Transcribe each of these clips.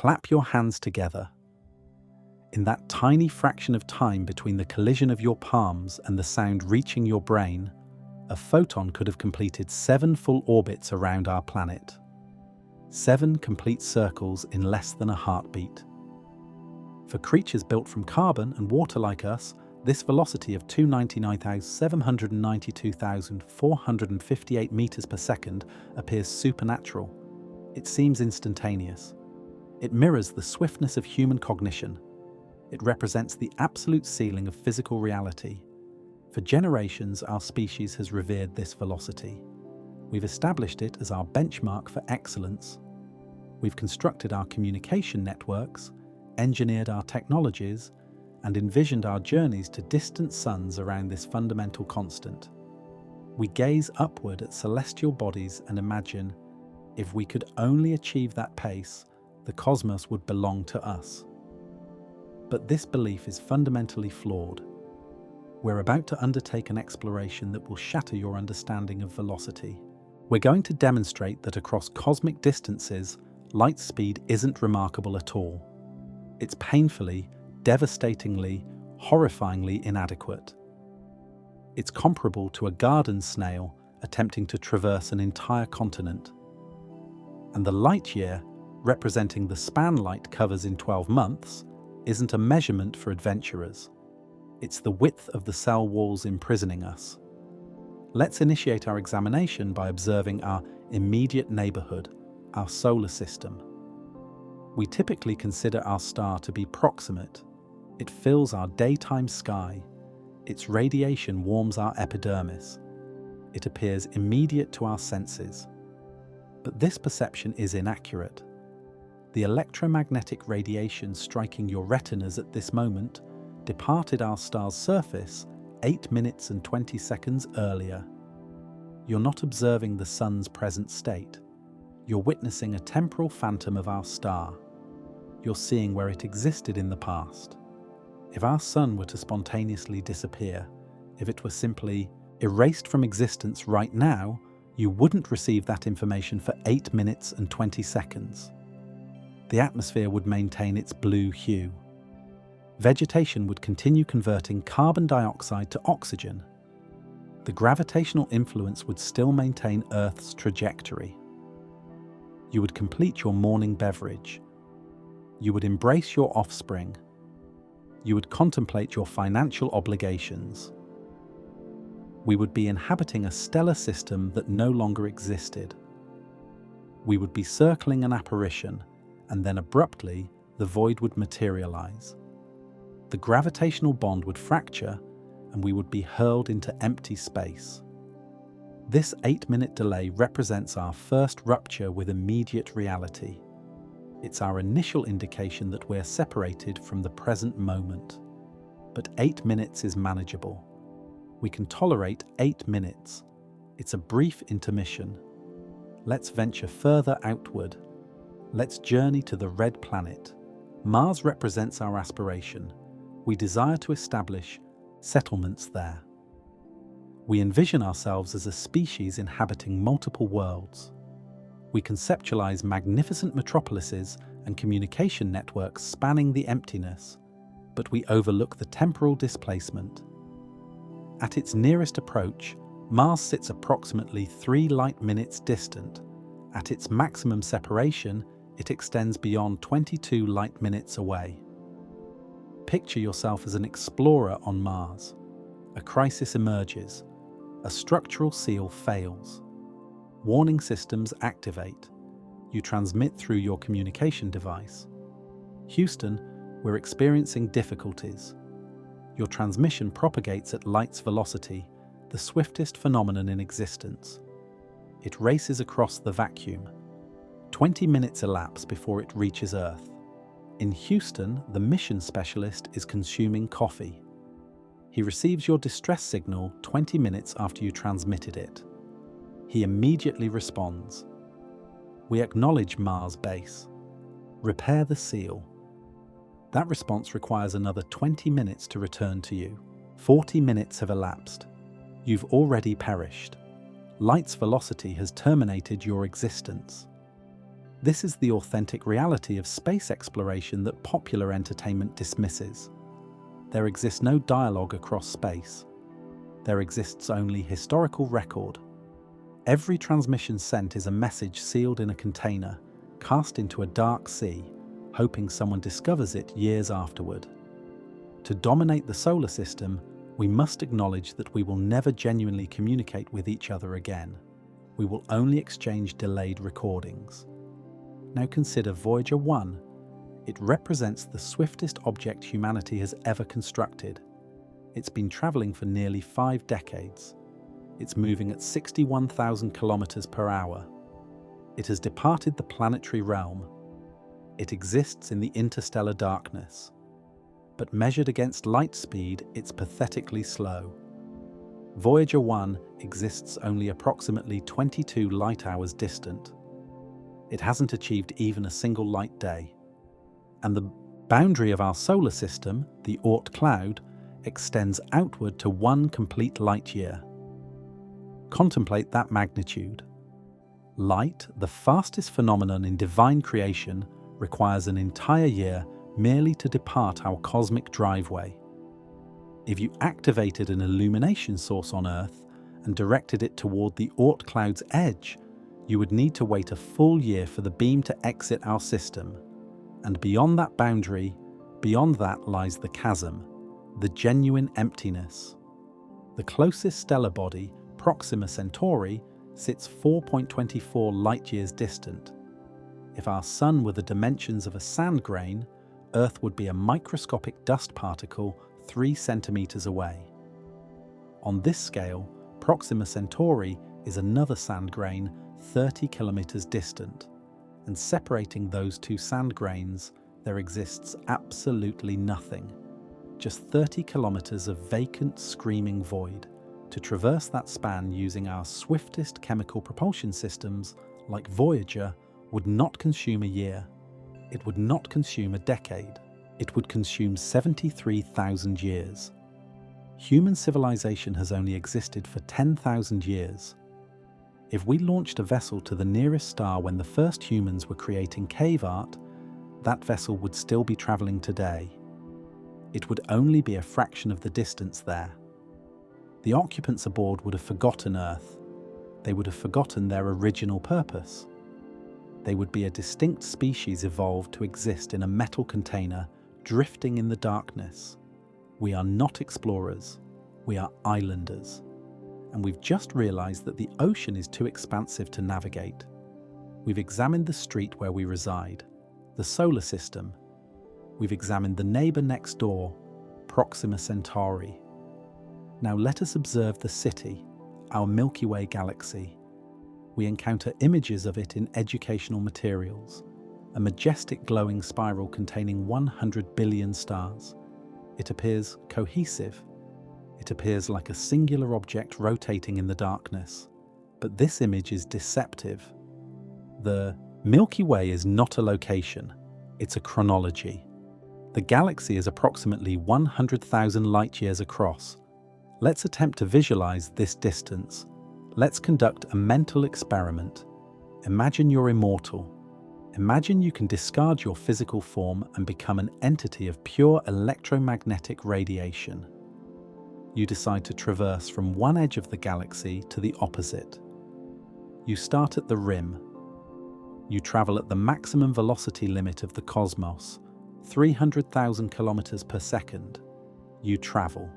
Clap your hands together. In that tiny fraction of time between the collision of your palms and the sound reaching your brain, a photon could have completed 7 full orbits around our planet. 7 complete circles in less than a heartbeat. For creatures built from carbon and water like us, this velocity of 299,792,458 meters per second appears supernatural. It seems instantaneous. It mirrors the swiftness of human cognition. It represents the absolute ceiling of physical reality. For generations, our species has revered this velocity. We've established it as our benchmark for excellence. We've constructed our communication networks, engineered our technologies, and envisioned our journeys to distant suns around this fundamental constant. We gaze upward at celestial bodies and imagine, if we could only achieve that pace, the cosmos would belong to us. But this belief is fundamentally flawed. We're about to undertake an exploration that will shatter your understanding of velocity. We're going to demonstrate that across cosmic distances, light speed isn't remarkable at all. It's painfully, devastatingly, horrifyingly inadequate. It's comparable to a garden snail attempting to traverse an entire continent. And the light year, representing the span light covers in 12 months, isn't a measurement for adventurers. It's the width of the cell walls imprisoning us. Let's initiate our examination by observing our immediate neighborhood, our solar system. We typically consider our star to be proximate. It fills our daytime sky. Its radiation warms our epidermis. It appears immediate to our senses. But this perception is inaccurate. The electromagnetic radiation striking your retinas at this moment departed our star's surface 8 minutes and 20 seconds earlier. You're not observing the sun's present state. You're witnessing a temporal phantom of our star. You're seeing where it existed in the past. If our sun were to spontaneously disappear, if it were simply erased from existence right now, you wouldn't receive that information for 8 minutes and 20 seconds. The atmosphere would maintain its blue hue. Vegetation would continue converting carbon dioxide to oxygen. The gravitational influence would still maintain Earth's trajectory. You would complete your morning beverage. You would embrace your offspring. You would contemplate your financial obligations. We would be inhabiting a stellar system that no longer existed. We would be circling an apparition, and then abruptly, the void would materialize. The gravitational bond would fracture, and we would be hurled into empty space. This 8-minute delay represents our first rupture with immediate reality. It's our initial indication that we're separated from the present moment. But 8 minutes is manageable. We can tolerate 8 minutes. It's a brief intermission. Let's venture further outward. Let's journey to the red planet. Mars represents our aspiration. We desire to establish settlements there. We envision ourselves as a species inhabiting multiple worlds. We conceptualize magnificent metropolises and communication networks spanning the emptiness, but we overlook the temporal displacement. At its nearest approach, Mars sits approximately 3 light minutes distant. At its maximum separation, it extends beyond 22 light minutes away. Picture yourself as an explorer on Mars. A crisis emerges. A structural seal fails. Warning systems activate. You transmit through your communication device. Houston, we're experiencing difficulties. Your transmission propagates at light's velocity, the swiftest phenomenon in existence. It races across the vacuum. 20 minutes elapse before it reaches Earth. In Houston, the mission specialist is consuming coffee. He receives your distress signal 20 minutes after you transmitted it. He immediately responds. We acknowledge Mars base. Repair the seal. That response requires another 20 minutes to return to you. 40 minutes have elapsed. You've already perished. Light's velocity has terminated your existence. This is the authentic reality of space exploration that popular entertainment dismisses. There exists no dialogue across space. There exists only historical record. Every transmission sent is a message sealed in a container, cast into a dark sea, hoping someone discovers it years afterward. To dominate the solar system, we must acknowledge that we will never genuinely communicate with each other again. We will only exchange delayed recordings. Now consider Voyager 1. It represents the swiftest object humanity has ever constructed. It's been traveling for nearly 5 decades. It's moving at 61,000 kilometers per hour. It has departed the planetary realm. It exists in the interstellar darkness. But measured against light speed, it's pathetically slow. Voyager 1 exists only approximately 22 light-hours distant. It hasn't achieved even a single light day. And the boundary of our solar system, the Oort cloud, extends outward to 1 complete light-year. Contemplate that magnitude. Light, the fastest phenomenon in divine creation, requires an entire year merely to depart our cosmic driveway. If you activated an illumination source on Earth and directed it toward the Oort cloud's edge, you would need to wait a full year for the beam to exit our system. And beyond that boundary, beyond that lies the chasm, the genuine emptiness. The closest stellar body, Proxima Centauri, sits 4.24 light-years distant. If our Sun were the dimensions of a sand grain, Earth would be a microscopic dust particle 3 centimeters away. On this scale, Proxima Centauri is another sand grain 30 kilometers distant, and separating those 2 sand grains, there exists absolutely nothing. Just 30 kilometers of vacant, screaming void. To traverse that span using our swiftest chemical propulsion systems, like Voyager, would not consume a year. It would not consume a decade. It would consume 73,000 years. Human civilization has only existed for 10,000 years. If we launched a vessel to the nearest star when the first humans were creating cave art, that vessel would still be traveling today. It would only be a fraction of the distance there. The occupants aboard would have forgotten Earth. They would have forgotten their original purpose. They would be a distinct species evolved to exist in a metal container, drifting in the darkness. We are not explorers. We are islanders. And we've just realized that the ocean is too expansive to navigate. We've examined the street where we reside, the solar system. We've examined the neighbor next door, Proxima Centauri. Now let us observe the city, our Milky Way galaxy. We encounter images of it in educational materials, a majestic glowing spiral containing 100 billion stars. It appears cohesive. It appears like a singular object rotating in the darkness. But this image is deceptive. The Milky Way is not a location, it's a chronology. The galaxy is approximately 100,000 light-years across. Let's attempt to visualize this distance. Let's conduct a mental experiment. Imagine you're immortal. Imagine you can discard your physical form and become an entity of pure electromagnetic radiation. You decide to traverse from one edge of the galaxy to the opposite. You start at the rim. You travel at the maximum velocity limit of the cosmos, 300,000 kilometers per second. You travel.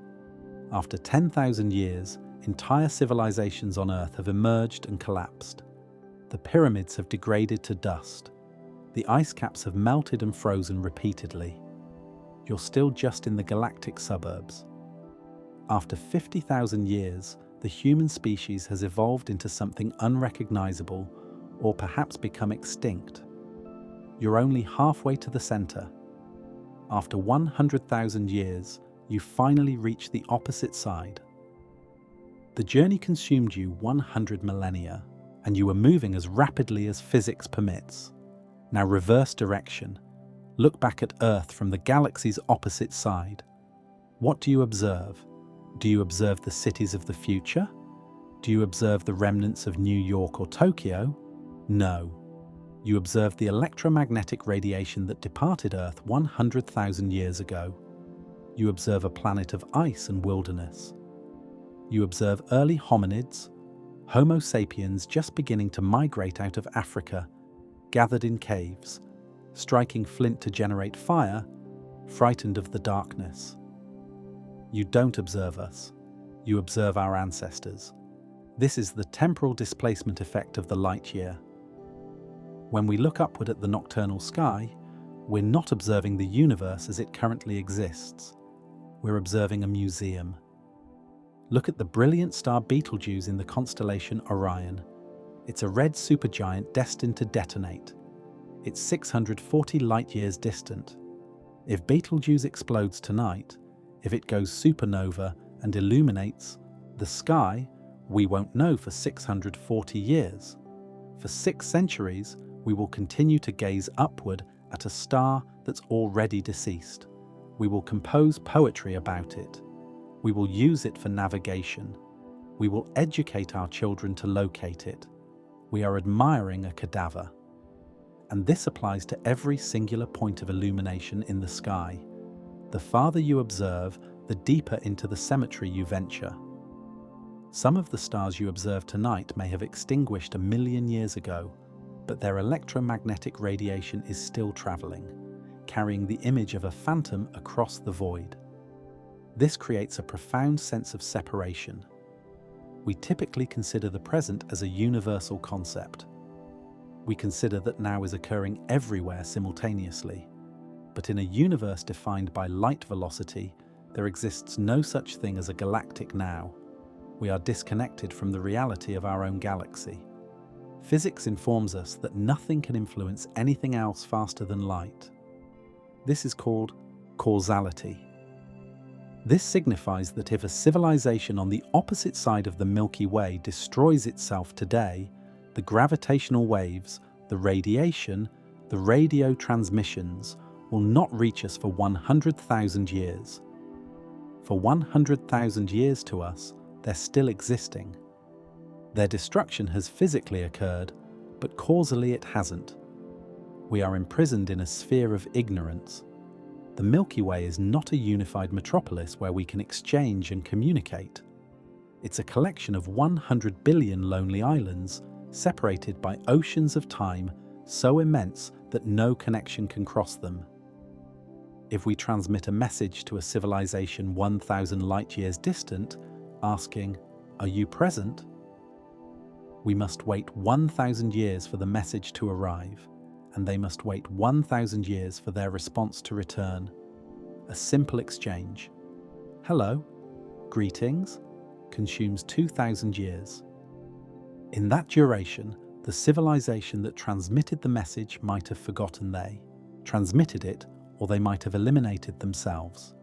After 10,000 years, entire civilizations on Earth have emerged and collapsed. The pyramids have degraded to dust. The ice caps have melted and frozen repeatedly. You're still just in the galactic suburbs. After 50,000 years, the human species has evolved into something unrecognizable or perhaps become extinct. You're only halfway to the center. After 100,000 years, you finally reach the opposite side. The journey consumed you 100 millennia, and you were moving as rapidly as physics permits. Now reverse direction. Look back at Earth from the galaxy's opposite side. What do you observe? Do you observe the cities of the future? Do you observe the remnants of New York or Tokyo? No. You observe the electromagnetic radiation that departed Earth 100,000 years ago. You observe a planet of ice and wilderness. You observe early hominids, Homo sapiens just beginning to migrate out of Africa, gathered in caves, striking flint to generate fire, frightened of the darkness. You don't observe us. You observe our ancestors. This is the temporal displacement effect of the light year. When we look upward at the nocturnal sky, we're not observing the universe as it currently exists. We're observing a museum. Look at the brilliant star Betelgeuse in the constellation Orion. It's a red supergiant destined to detonate. It's 640 light-years distant. If Betelgeuse explodes tonight, if it goes supernova and illuminates the sky, we won't know for 640 years. For 6 centuries, we will continue to gaze upward at a star that's already deceased. We will compose poetry about it. We will use it for navigation. We will educate our children to locate it. We are admiring a cadaver. And this applies to every singular point of illumination in the sky. The farther you observe, the deeper into the cemetery you venture. Some of the stars you observe tonight may have extinguished 1 million years ago, but their electromagnetic radiation is still traveling, carrying the image of a phantom across the void. This creates a profound sense of separation. We typically consider the present as a universal concept. We consider that now is occurring everywhere simultaneously. But in a universe defined by light velocity, there exists no such thing as a galactic now. We are disconnected from the reality of our own galaxy. Physics informs us that nothing can influence anything else faster than light. This is called causality. This signifies that if a civilization on the opposite side of the Milky Way destroys itself today, the gravitational waves, the radiation, the radio transmissions will not reach us for 100,000 years. For 100,000 years to us, they're still existing. Their destruction has physically occurred, but causally it hasn't. We are imprisoned in a sphere of ignorance. The Milky Way is not a unified metropolis where we can exchange and communicate. It's a collection of 100 billion lonely islands, separated by oceans of time so immense that no connection can cross them. If we transmit a message to a civilization 1,000 light-years distant, asking, "Are you present?" we must wait 1,000 years for the message to arrive, and they must wait 1,000 years for their response to return. A simple exchange, "Hello, greetings," consumes 2,000 years. In that duration, the civilization that transmitted the message might have forgotten they transmitted it, or they might have eliminated themselves.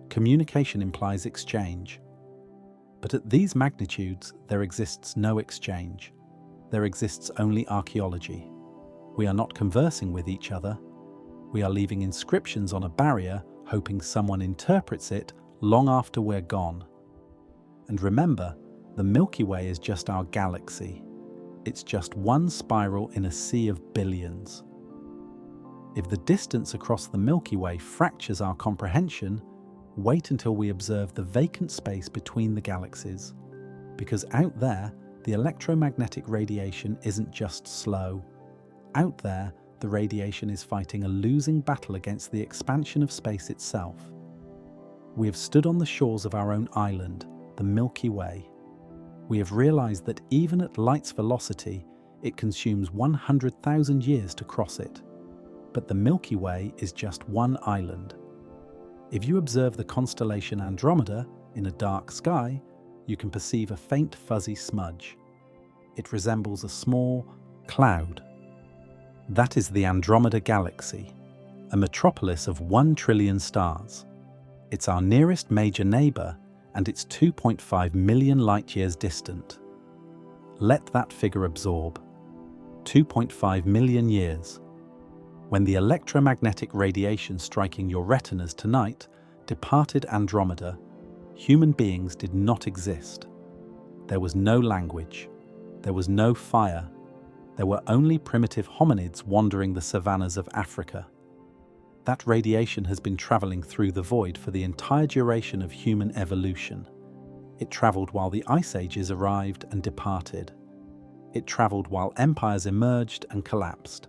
Communication implies exchange. But at these magnitudes, there exists no exchange. There exists only archaeology. We are not conversing with each other. We are leaving inscriptions on a barrier, hoping someone interprets it long after we're gone. And remember, the Milky Way is just our galaxy. It's just one spiral in a sea of billions. If the distance across the Milky Way fractures our comprehension, wait until we observe the vacant space between the galaxies. Because out there, the electromagnetic radiation isn't just slow. Out there, the radiation is fighting a losing battle against the expansion of space itself. We have stood on the shores of our own island, the Milky Way. We have realized that even at light's velocity, it consumes 100,000 years to cross it. But the Milky Way is just one island. If you observe the constellation Andromeda in a dark sky, you can perceive a faint fuzzy smudge. It resembles a small cloud. That is the Andromeda Galaxy, a metropolis of 1 trillion stars. It's our nearest major neighbor, and it's 2.5 million light-years distant. Let that figure absorb. 2.5 million years. When the electromagnetic radiation striking your retinas tonight departed Andromeda, human beings did not exist. There was no language. There was no fire. there were only primitive hominids wandering the savannas of Africa. That radiation has been traveling through the void for the entire duration of human evolution. It traveled while the ice ages arrived and departed. It traveled while empires emerged and collapsed.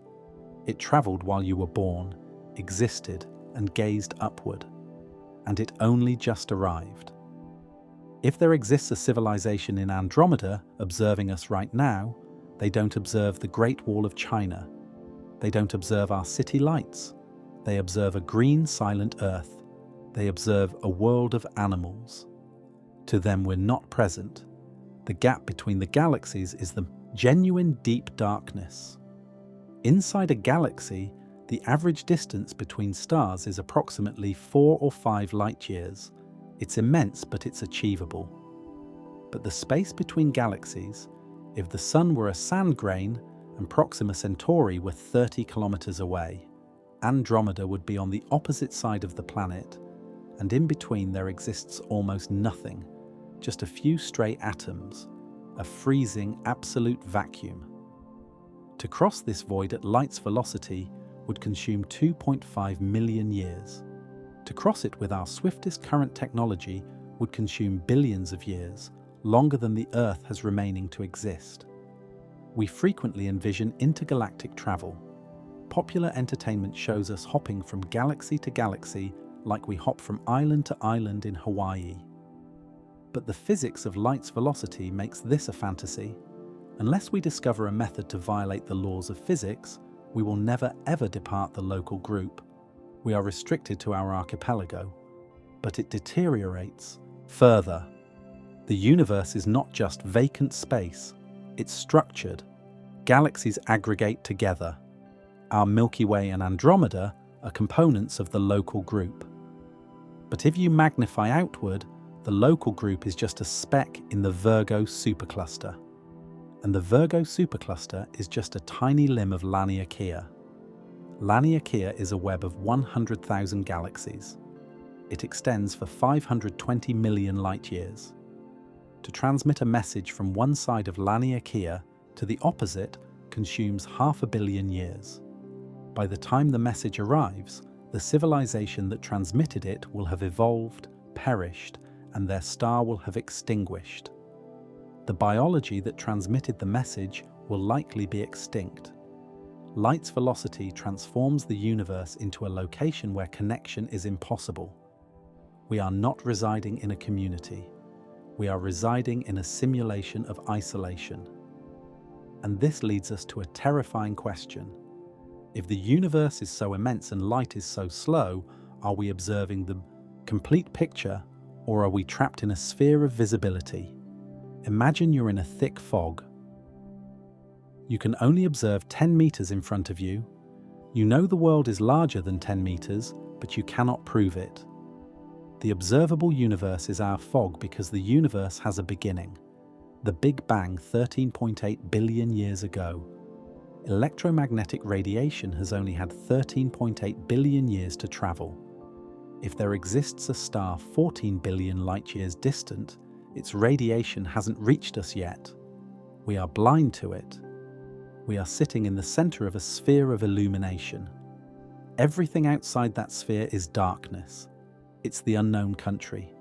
It traveled while you were born, existed, and gazed upward. And it only just arrived. If there exists a civilization in Andromeda observing us right now, they don't observe the Great Wall of China. They don't observe our city lights. They observe a green, silent Earth. They observe a world of animals. To them, we're not present. The gap between the galaxies is the genuine deep darkness. Inside a galaxy, the average distance between stars is approximately 4 or 5 light years. It's immense, but it's achievable. But the space between galaxies, if the Sun were a sand grain and Proxima Centauri were 30 kilometers away, Andromeda would be on the opposite side of the planet, and in between there exists almost nothing, just a few stray atoms, a freezing absolute vacuum. To cross this void at light's velocity would consume 2.5 million years. To cross it with our swiftest current technology would consume billions of years, longer than the Earth has remaining to exist. We frequently envision intergalactic travel. Popular entertainment shows us hopping from galaxy to galaxy like we hop from island to island in Hawaii. But the physics of light's velocity makes this a fantasy. Unless we discover a method to violate the laws of physics, we will never ever depart the local group. We are restricted to our archipelago, but it deteriorates further. The universe is not just vacant space, it's structured. Galaxies aggregate together. Our Milky Way and Andromeda are components of the local group. But if you magnify outward, the local group is just a speck in the Virgo supercluster. And the Virgo supercluster is just a tiny limb of Laniakea. Laniakea is a web of 100,000 galaxies. It extends for 520 million light-years. To transmit a message from one side of Laniakea to the opposite consumes 500 million years. By the time the message arrives, the civilization that transmitted it will have evolved, perished, and their star will have extinguished. The biology that transmitted the message will likely be extinct. Light's velocity transforms the universe into a location where connection is impossible. We are not residing in a community. We are residing in a simulation of isolation. And this leads us to a terrifying question. If the universe is so immense and light is so slow, are we observing the complete picture, or are we trapped in a sphere of visibility? Imagine you're in a thick fog. You can only observe 10 meters in front of you. You know the world is larger than 10 meters, but you cannot prove it. The observable universe is our fog because the universe has a beginning. The Big Bang 13.8 billion years ago. Electromagnetic radiation has only had 13.8 billion years to travel. If there exists a star 14 billion light-years distant, its radiation hasn't reached us yet. We are blind to it. We are sitting in the center of a sphere of illumination. Everything outside that sphere is darkness. It's the unknown country.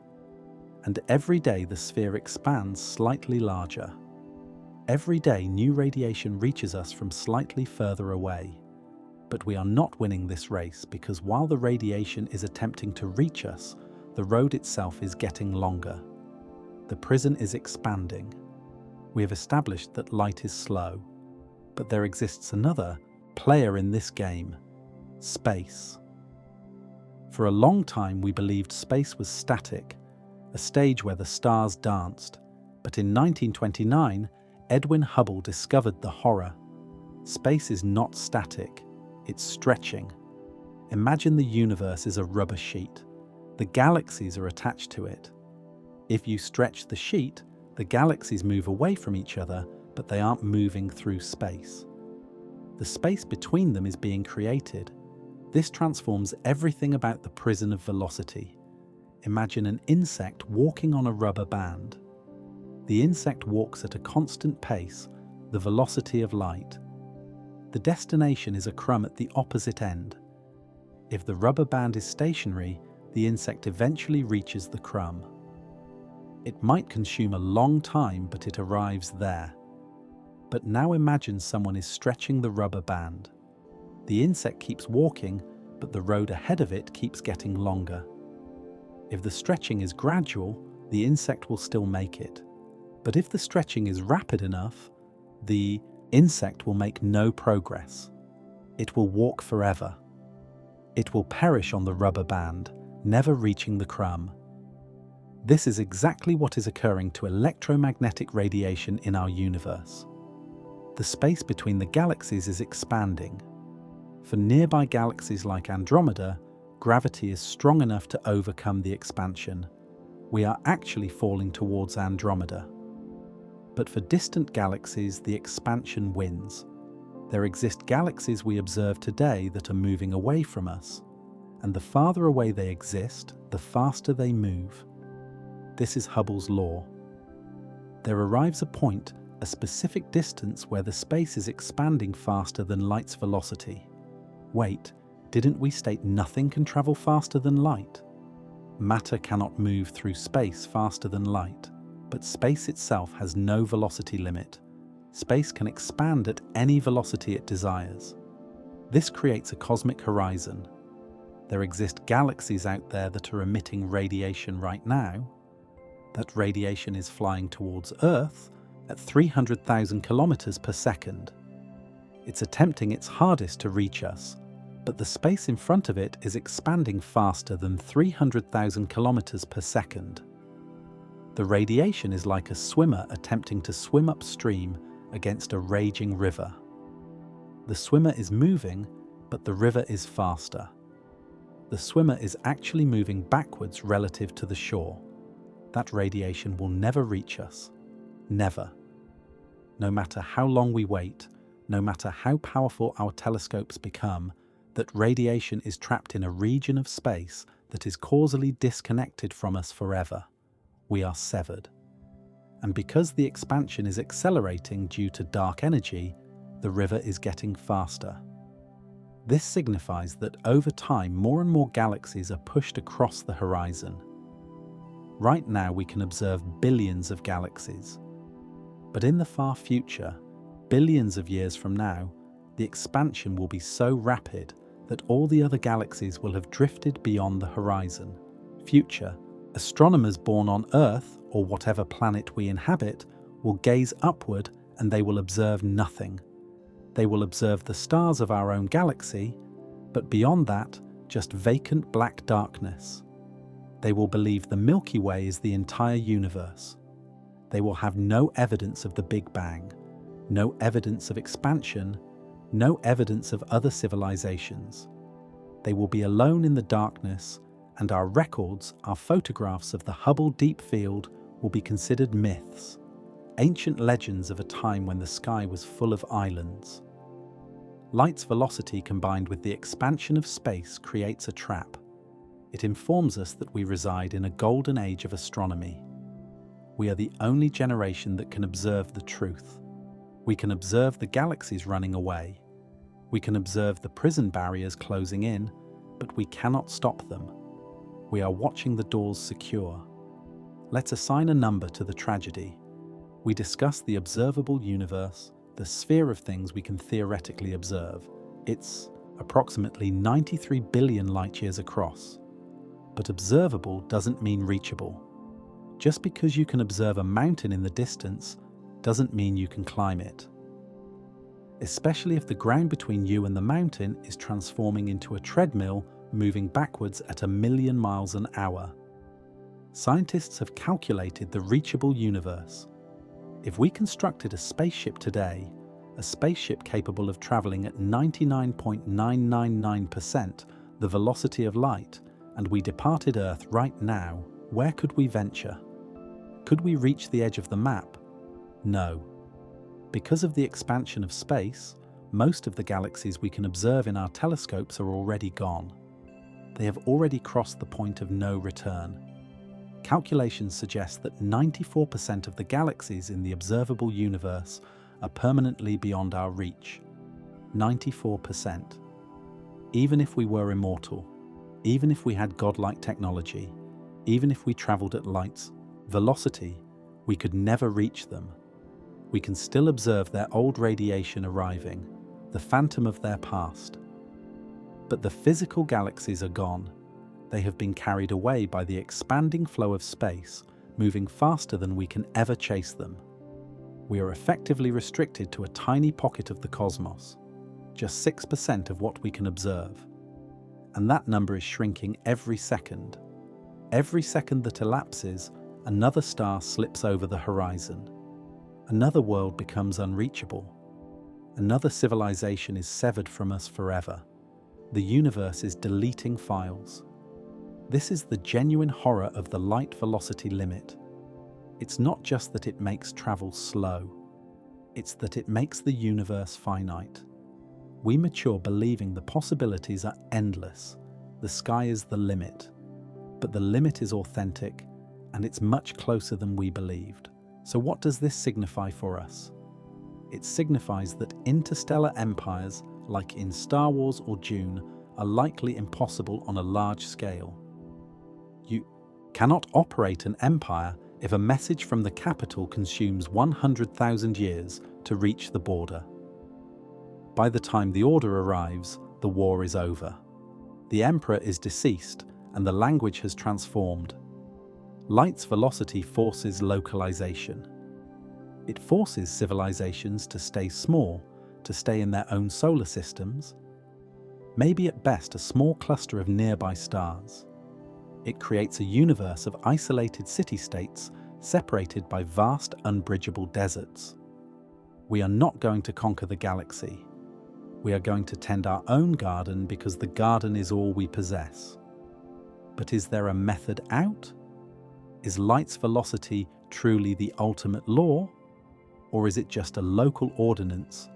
And every day the sphere expands slightly larger. Every day new radiation reaches us from slightly further away. But we are not winning this race because while the radiation is attempting to reach us, the road itself is getting longer. The prison is expanding. We have established that light is slow. But there exists another player in this game: space. For a long time we believed space was static, a stage where the stars danced. But in 1929, Edwin Hubble discovered the horror. Space is not static, it's stretching. Imagine the universe is a rubber sheet. The galaxies are attached to it. If you stretch the sheet, the galaxies move away from each other, but they aren't moving through space. The space between them is being created. This transforms everything about the prison of velocity. Imagine an insect walking on a rubber band. The insect walks at a constant pace, the velocity of light, the destination is a crumb at the opposite end. If the rubber band is stationary, the insect eventually reaches the crumb. It might consume a long time, but it arrives there. But now imagine someone is stretching the rubber band. The insect keeps walking, but the road ahead of it keeps getting longer. If the stretching is gradual, the insect will still make it. But if the stretching is rapid enough, the insect will make no progress. It will walk forever. It will perish on the rubber band, never reaching the crumb. This is exactly what is occurring to electromagnetic radiation in our universe. The space between the galaxies is expanding. For nearby galaxies like Andromeda, gravity is strong enough to overcome the expansion. We are actually falling towards Andromeda. But for distant galaxies, the expansion wins. There exist galaxies we observe today that are moving away from us, and the farther away they exist, the faster they move. This is Hubble's law. There arrives a point, a specific distance, where the space is expanding faster than light's velocity. Wait, didn't we state nothing can travel faster than light? Matter cannot move through space faster than light, but space itself has no velocity limit. Space can expand at any velocity it desires. This creates a cosmic horizon. There exist galaxies out there that are emitting radiation right now. That radiation is flying towards Earth at 300,000 kilometers per second. It's attempting its hardest to reach us, but the space in front of it is expanding faster than 300,000 kilometers per second. The radiation is like a swimmer attempting to swim upstream against a raging river. The swimmer is moving, but the river is faster. The swimmer is actually moving backwards relative to the shore. That radiation will never reach us. Never. No matter how long we wait, no matter how powerful our telescopes become, that radiation is trapped in a region of space that is causally disconnected from us forever. We are severed. And because the expansion is accelerating due to dark energy, the river is getting faster. This signifies that over time, more and more galaxies are pushed across the horizon. Right now, we can observe billions of galaxies. But in the far future, billions of years from now, the expansion will be so rapid that all the other galaxies will have drifted beyond the horizon. Future, astronomers born on Earth, or whatever planet we inhabit, will gaze upward and they will observe nothing. They will observe the stars of our own galaxy, but beyond that, just vacant black darkness. They will believe the Milky Way is the entire universe. They will have no evidence of the Big Bang, no evidence of expansion, no evidence of other civilizations. They will be alone in the darkness, and our records, our photographs of the Hubble Deep Field, will be considered myths, ancient legends of a time when the sky was full of islands. Light's velocity combined with the expansion of space creates a trap. It informs us that we reside in a golden age of astronomy. We are the only generation that can observe the truth. We can observe the galaxies running away. We can observe the prison barriers closing in, but we cannot stop them. We are watching the doors secure. Let's assign a number to the tragedy. We discuss the observable universe, the sphere of things we can theoretically observe. It's approximately 93 billion light-years across. But observable doesn't mean reachable. Just because you can observe a mountain in the distance doesn't mean you can climb it. Especially if the ground between you and the mountain is transforming into a treadmill moving backwards at 1,000,000 miles an hour. Scientists have calculated the reachable universe. If we constructed a spaceship today, a spaceship capable of traveling at 99.999% the velocity of light, and we departed Earth right now, where could we venture? Could we reach the edge of the map? No. Because of the expansion of space, most of the galaxies we can observe in our telescopes are already gone. They have already crossed the point of no return. Calculations suggest that 94% of the galaxies in the observable universe are permanently beyond our reach. 94%. Even if we were immortal, even if we had godlike technology, even if we traveled at light's velocity, we could never reach them. We can still observe their old radiation arriving, the phantom of their past. But the physical galaxies are gone. They have been carried away by the expanding flow of space, moving faster than we can ever chase them. We are effectively restricted to a tiny pocket of the cosmos, just 6% of what we can observe. And that number is shrinking every second. Every second that elapses, another star slips over the horizon. Another world becomes unreachable. Another civilization is severed from us forever. The universe is deleting files. This is the genuine horror of the light velocity limit. It's not just that it makes travel slow. It's that it makes the universe finite. We mature believing the possibilities are endless. The sky is the limit. But the limit is authentic, and it's much closer than we believed. So what does this signify for us? It signifies that interstellar empires, like in Star Wars or Dune, are likely impossible on a large scale. You cannot operate an empire if a message from the capital consumes 100,000 years to reach the border. By the time the order arrives, the war is over. The emperor is deceased, and the language has transformed. Light's velocity forces localization. It forces civilizations to stay small, to stay in their own solar systems, maybe at best a small cluster of nearby stars. It creates a universe of isolated city-states separated by vast, unbridgeable deserts. We are not going to conquer the galaxy. We are going to tend our own garden because the garden is all we possess. But is there a method out? Is light's velocity truly the ultimate law? Or is it just a local ordinance?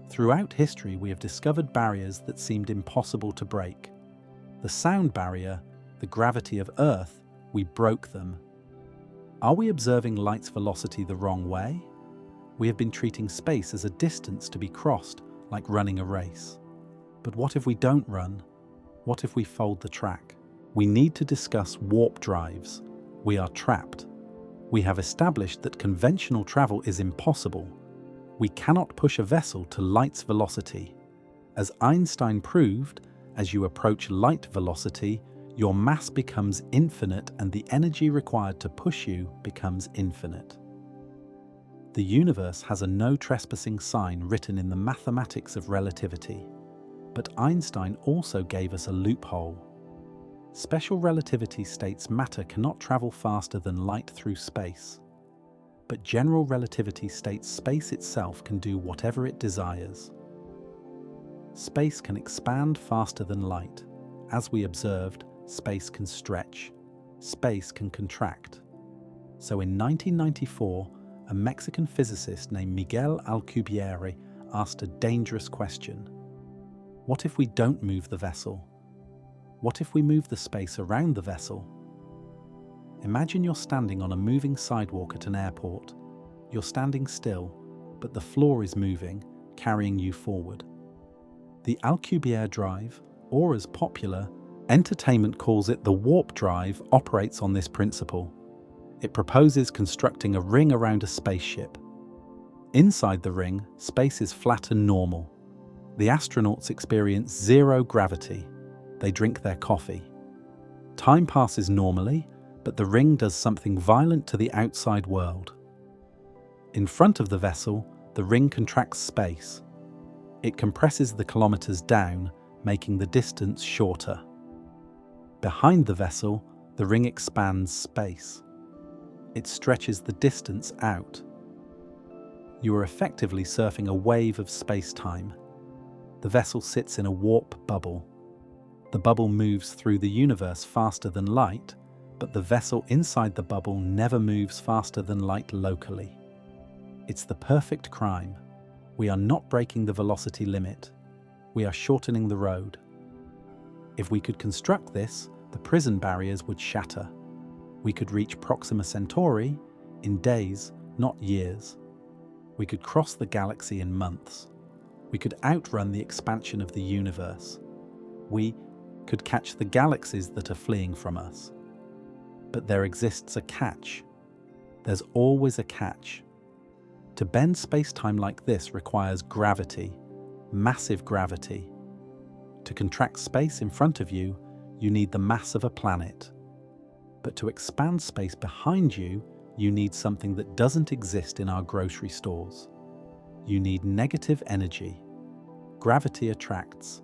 Throughout history, we have discovered barriers that seemed impossible to break. The sound barrier, the gravity of Earth, we broke them. Are we observing light's velocity the wrong way? We have been treating space as a distance to be crossed, like running a race. But what if we don't run? What if we fold the track? We need to discuss warp drives. We are trapped. We have established that conventional travel is impossible. We cannot push a vessel to light's velocity. As Einstein proved, as you approach light velocity, your mass becomes infinite and the energy required to push you becomes infinite. The universe has a no trespassing sign written in the mathematics of relativity. But Einstein also gave us a loophole. Special relativity states matter cannot travel faster than light through space. But general relativity states space itself can do whatever it desires. Space can expand faster than light. As we observed, space can stretch. Space can contract. So in 1994, a Mexican physicist named Miguel Alcubierre asked a dangerous question. What if we don't move the vessel? What if we move the space around the vessel? Imagine you're standing on a moving sidewalk at an airport. You're standing still, but the floor is moving, carrying you forward. The Alcubierre drive, or as popular entertainment calls it, the warp drive, operates on this principle. It proposes constructing a ring around a spaceship. Inside the ring, space is flat and normal. The astronauts experience zero gravity. They drink their coffee. Time passes normally, but the ring does something violent to the outside world. In front of the vessel, the ring contracts space. It compresses the kilometers down, making the distance shorter. Behind the vessel, the ring expands space. It stretches the distance out. You are effectively surfing a wave of space-time. The vessel sits in a warp bubble. The bubble moves through the universe faster than light, but the vessel inside the bubble never moves faster than light locally. It's the perfect crime. We are not breaking the velocity limit. We are shortening the road. If we could construct this, the prison barriers would shatter. We could reach Proxima Centauri in days, not years. We could cross the galaxy in months. We could outrun the expansion of the universe. We could catch the galaxies that are fleeing from us. But there exists a catch. There's always a catch. To bend space-time like this requires gravity, massive gravity. To contract space in front of you, you need the mass of a planet. But to expand space behind you, you need something that doesn't exist in our grocery stores. You need negative energy. Gravity attracts,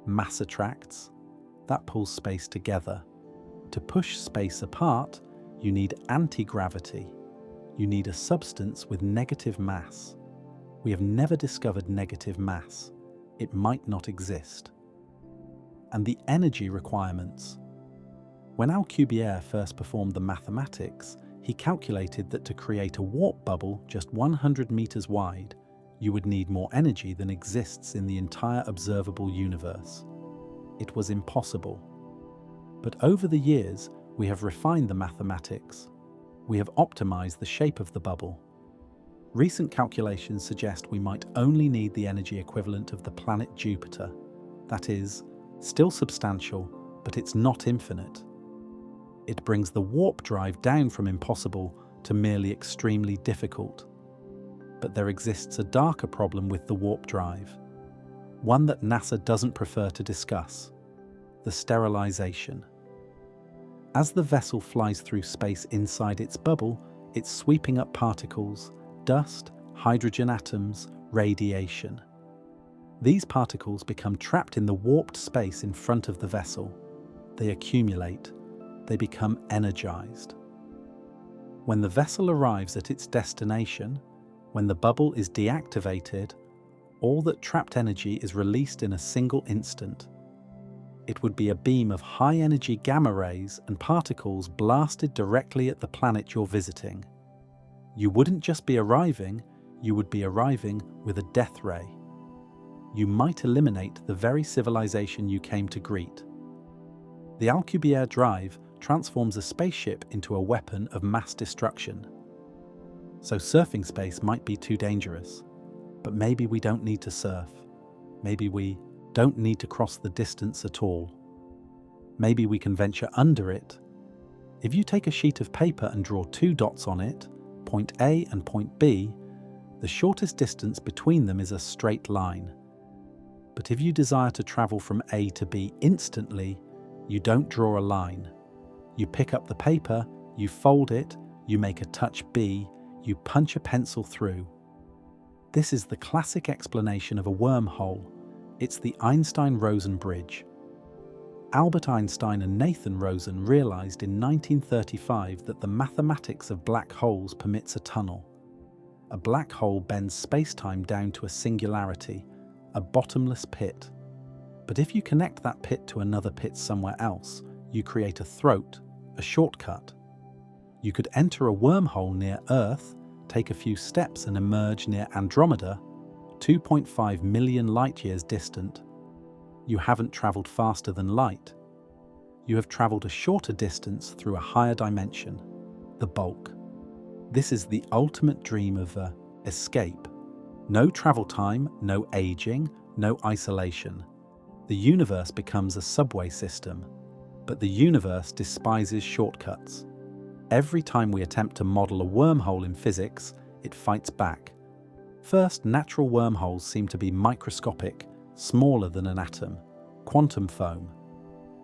mass attracts. That pulls space together. To push space apart, you need anti-gravity. You need a substance with negative mass. We have never discovered negative mass. It might not exist. And the energy requirements. When Alcubierre first performed the mathematics, he calculated that to create a warp bubble just 100 meters wide, you would need more energy than exists in the entire observable universe. It was impossible. But over the years, we have refined the mathematics. We have optimized the shape of the bubble. Recent calculations suggest we might only need the energy equivalent of the planet Jupiter. That is, still substantial, but it's not infinite. It brings the warp drive down from impossible to merely extremely difficult. But there exists a darker problem with the warp drive, one that NASA doesn't prefer to discuss: the sterilization. As the vessel flies through space inside its bubble, it's sweeping up particles, dust, hydrogen atoms, radiation. These particles become trapped in the warped space in front of the vessel. They accumulate. They become energized. When the vessel arrives at its destination, when the bubble is deactivated, all that trapped energy is released in a single instant. It would be a beam of high-energy gamma rays and particles blasted directly at the planet you're visiting. You wouldn't just be arriving, you would be arriving with a death ray. You might eliminate the very civilization you came to greet. The Alcubierre drive transforms a spaceship into a weapon of mass destruction. So surfing space might be too dangerous, but maybe we don't need to surf. Maybe we don't need to cross the distance at all. Maybe we can venture under it. If you take a sheet of paper and draw two dots on it, point A and point B, the shortest distance between them is a straight line. But if you desire to travel from A to B instantly, you don't draw a line. You pick up the paper, you fold it, you make a touch B, you punch a pencil through. This is the classic explanation of a wormhole. It's the Einstein-Rosen bridge. Albert Einstein and Nathan Rosen realized in 1935 that the mathematics of black holes permits a tunnel. A black hole bends space-time down to a singularity, a bottomless pit. But if you connect that pit to another pit somewhere else, you create a throat, a shortcut. You could enter a wormhole near Earth, take a few steps and emerge near Andromeda, 2.5 million light-years distant. You haven't traveled faster than light. You have traveled a shorter distance through a higher dimension, the bulk. This is the ultimate dream of escape. No travel time, no aging, no isolation. The universe becomes a subway system, but the universe despises shortcuts. Every time we attempt to model a wormhole in physics, it fights back. First, natural wormholes seem to be microscopic, smaller than an atom, quantum foam.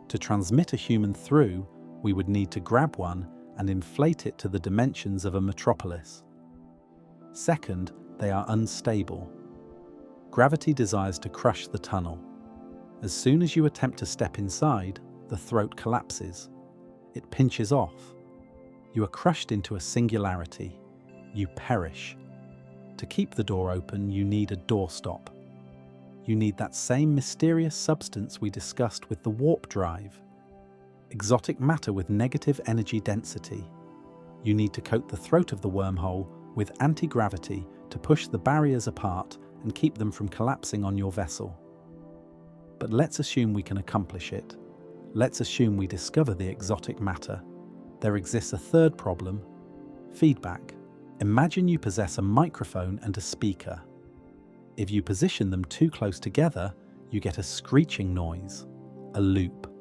To transmit a human through, we would need to grab one and inflate it to the dimensions of a metropolis. Second, they are unstable. Gravity desires to crush the tunnel. As soon as you attempt to step inside, the throat collapses. It pinches off. You are crushed into a singularity. You perish. To keep the door open, you need a doorstop. You need that same mysterious substance we discussed with the warp drive. Exotic matter with negative energy density. You need to coat the throat of the wormhole with anti-gravity to push the barriers apart and keep them from collapsing on your vessel. But let's assume we can accomplish it. Let's assume we discover the exotic matter. There exists a third problem: feedback. Imagine you possess a microphone and a speaker. If you position them too close together, you get a screeching noise, a loop.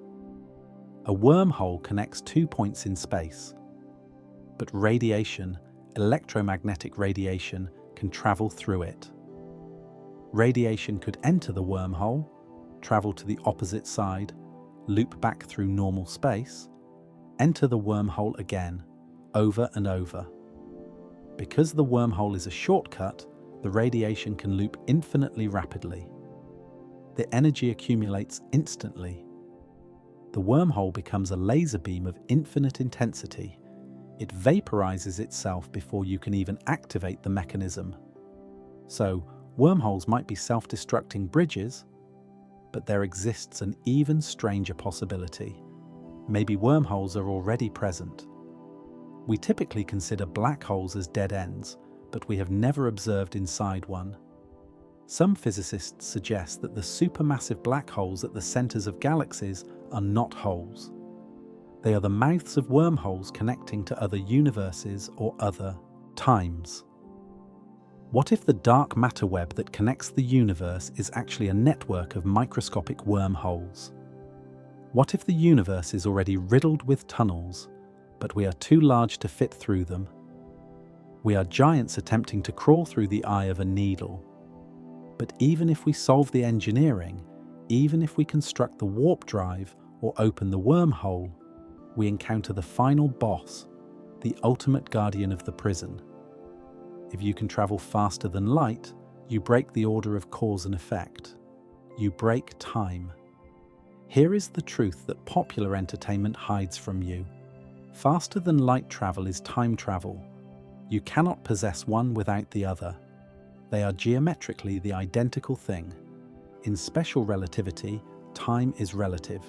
A wormhole connects 2 points in space. But radiation, electromagnetic radiation, can travel through it. Radiation could enter the wormhole, travel to the opposite side, loop back through normal space, enter the wormhole again, over and over. Because the wormhole is a shortcut, the radiation can loop infinitely rapidly. The energy accumulates instantly. The wormhole becomes a laser beam of infinite intensity. It vaporizes itself before you can even activate the mechanism. So, wormholes might be self-destructing bridges, but there exists an even stranger possibility. Maybe wormholes are already present. We typically consider black holes as dead ends, but we have never observed inside one. Some physicists suggest that the supermassive black holes at the centers of galaxies are not holes. They are the mouths of wormholes connecting to other universes or other times. What if the dark matter web that connects the universe is actually a network of microscopic wormholes? What if the universe is already riddled with tunnels, but we are too large to fit through them? We are giants attempting to crawl through the eye of a needle. But even if we solve the engineering, even if we construct the warp drive or open the wormhole, we encounter the final boss, the ultimate guardian of the prison. If you can travel faster than light, you break the order of cause and effect. You break time. Here is the truth that popular entertainment hides from you. Faster than light travel is time travel. You cannot possess one without the other. They are geometrically the identical thing. In special relativity, time is relative.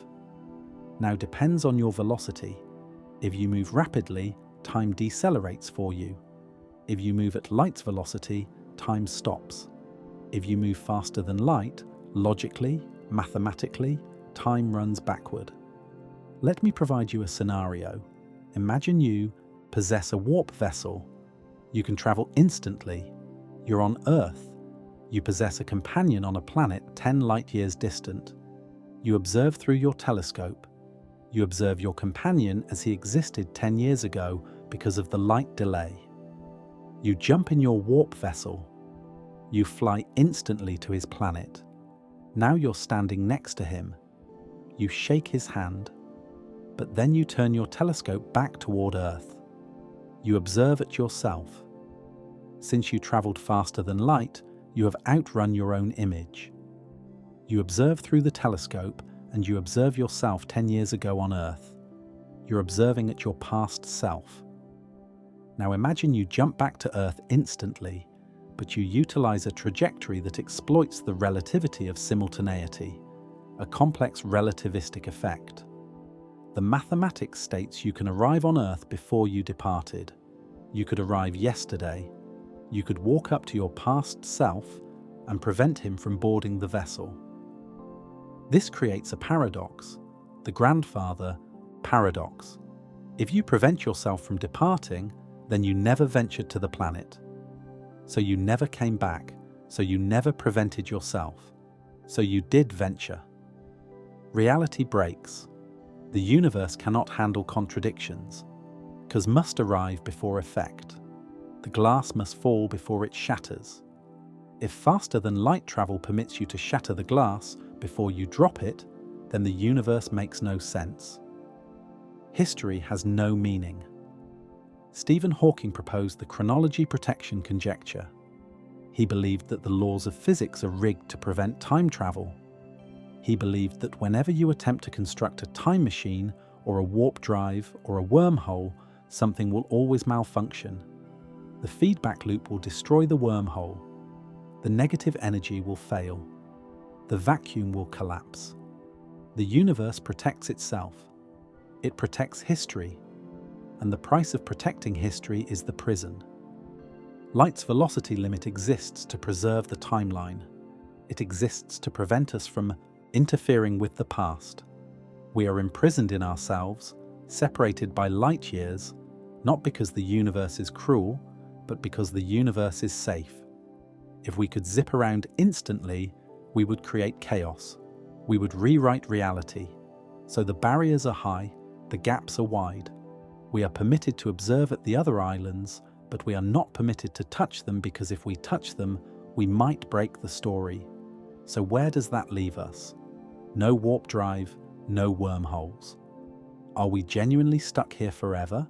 Now depends on your velocity. If you move rapidly, time decelerates for you. If you move at light's velocity, time stops. If you move faster than light, logically, mathematically, time runs backward. Let me provide you a scenario. Imagine you possess a warp vessel. You can travel instantly. You're on Earth. You possess a companion on a planet 10 light-years distant. You observe through your telescope. You observe your companion as he existed 10 years ago because of the light delay. You jump in your warp vessel. You fly instantly to his planet. Now you're standing next to him. You shake his hand, but then you turn your telescope back toward Earth. You observe it yourself. Since you traveled faster than light, you have outrun your own image. You observe through the telescope and you observe yourself 10 years ago on Earth. You're observing at your past self. Now imagine you jump back to Earth instantly, but you utilize a trajectory that exploits the relativity of simultaneity, a complex relativistic effect. The mathematics states you can arrive on Earth before you departed. You could arrive yesterday. You could walk up to your past self and prevent him from boarding the vessel. This creates a paradox, the grandfather paradox. If you prevent yourself from departing, then you never ventured to the planet. So you never came back, so you never prevented yourself. So you did venture. Reality breaks. The universe cannot handle contradictions. Cause must arrive before effect. The glass must fall before it shatters. If faster than light travel permits you to shatter the glass before you drop it, then the universe makes no sense. History has no meaning. Stephen Hawking proposed the chronology protection conjecture. He believed that the laws of physics are rigged to prevent time travel. He believed that whenever you attempt to construct a time machine or a warp drive or a wormhole, something will always malfunction. The feedback loop will destroy the wormhole. The negative energy will fail. The vacuum will collapse. The universe protects itself. It protects history. And the price of protecting history is the prison. Light's velocity limit exists to preserve the timeline. It exists to prevent us from interfering with the past. We are imprisoned in ourselves, separated by light years, not because the universe is cruel, but because the universe is safe. If we could zip around instantly, we would create chaos. We would rewrite reality. So the barriers are high, the gaps are wide. We are permitted to observe at the other islands, but we are not permitted to touch them because if we touch them, we might break the story. So where does that leave us? No warp drive, no wormholes. Are we genuinely stuck here forever?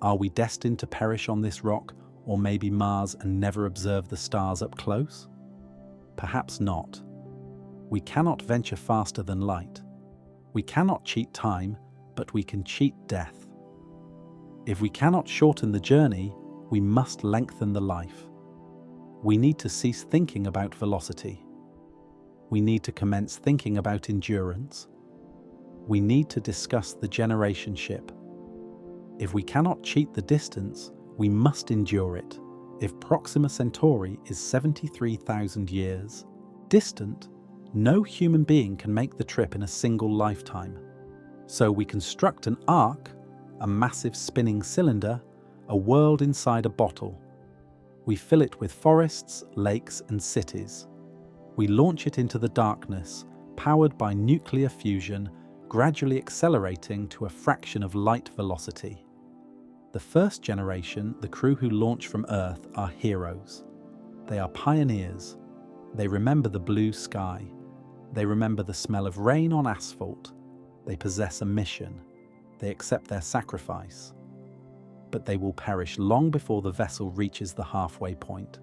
Are we destined to perish on this rock, or maybe Mars and never observe the stars up close? Perhaps not. We cannot venture faster than light. We cannot cheat time, but we can cheat death. If we cannot shorten the journey, we must lengthen the life. We need to cease thinking about velocity. We need to commence thinking about endurance. We need to discuss the generation ship. If we cannot cheat the distance, we must endure it. If Proxima Centauri is 73,000 years distant, no human being can make the trip in a single lifetime. So we construct an arc, a massive spinning cylinder, a world inside a bottle. We fill it with forests, lakes, and cities. We launch it into the darkness, powered by nuclear fusion, gradually accelerating to a fraction of light velocity. The first generation, the crew who launch from Earth, are heroes. They are pioneers. They remember the blue sky. They remember the smell of rain on asphalt. They possess a mission. They accept their sacrifice. But they will perish long before the vessel reaches the halfway point.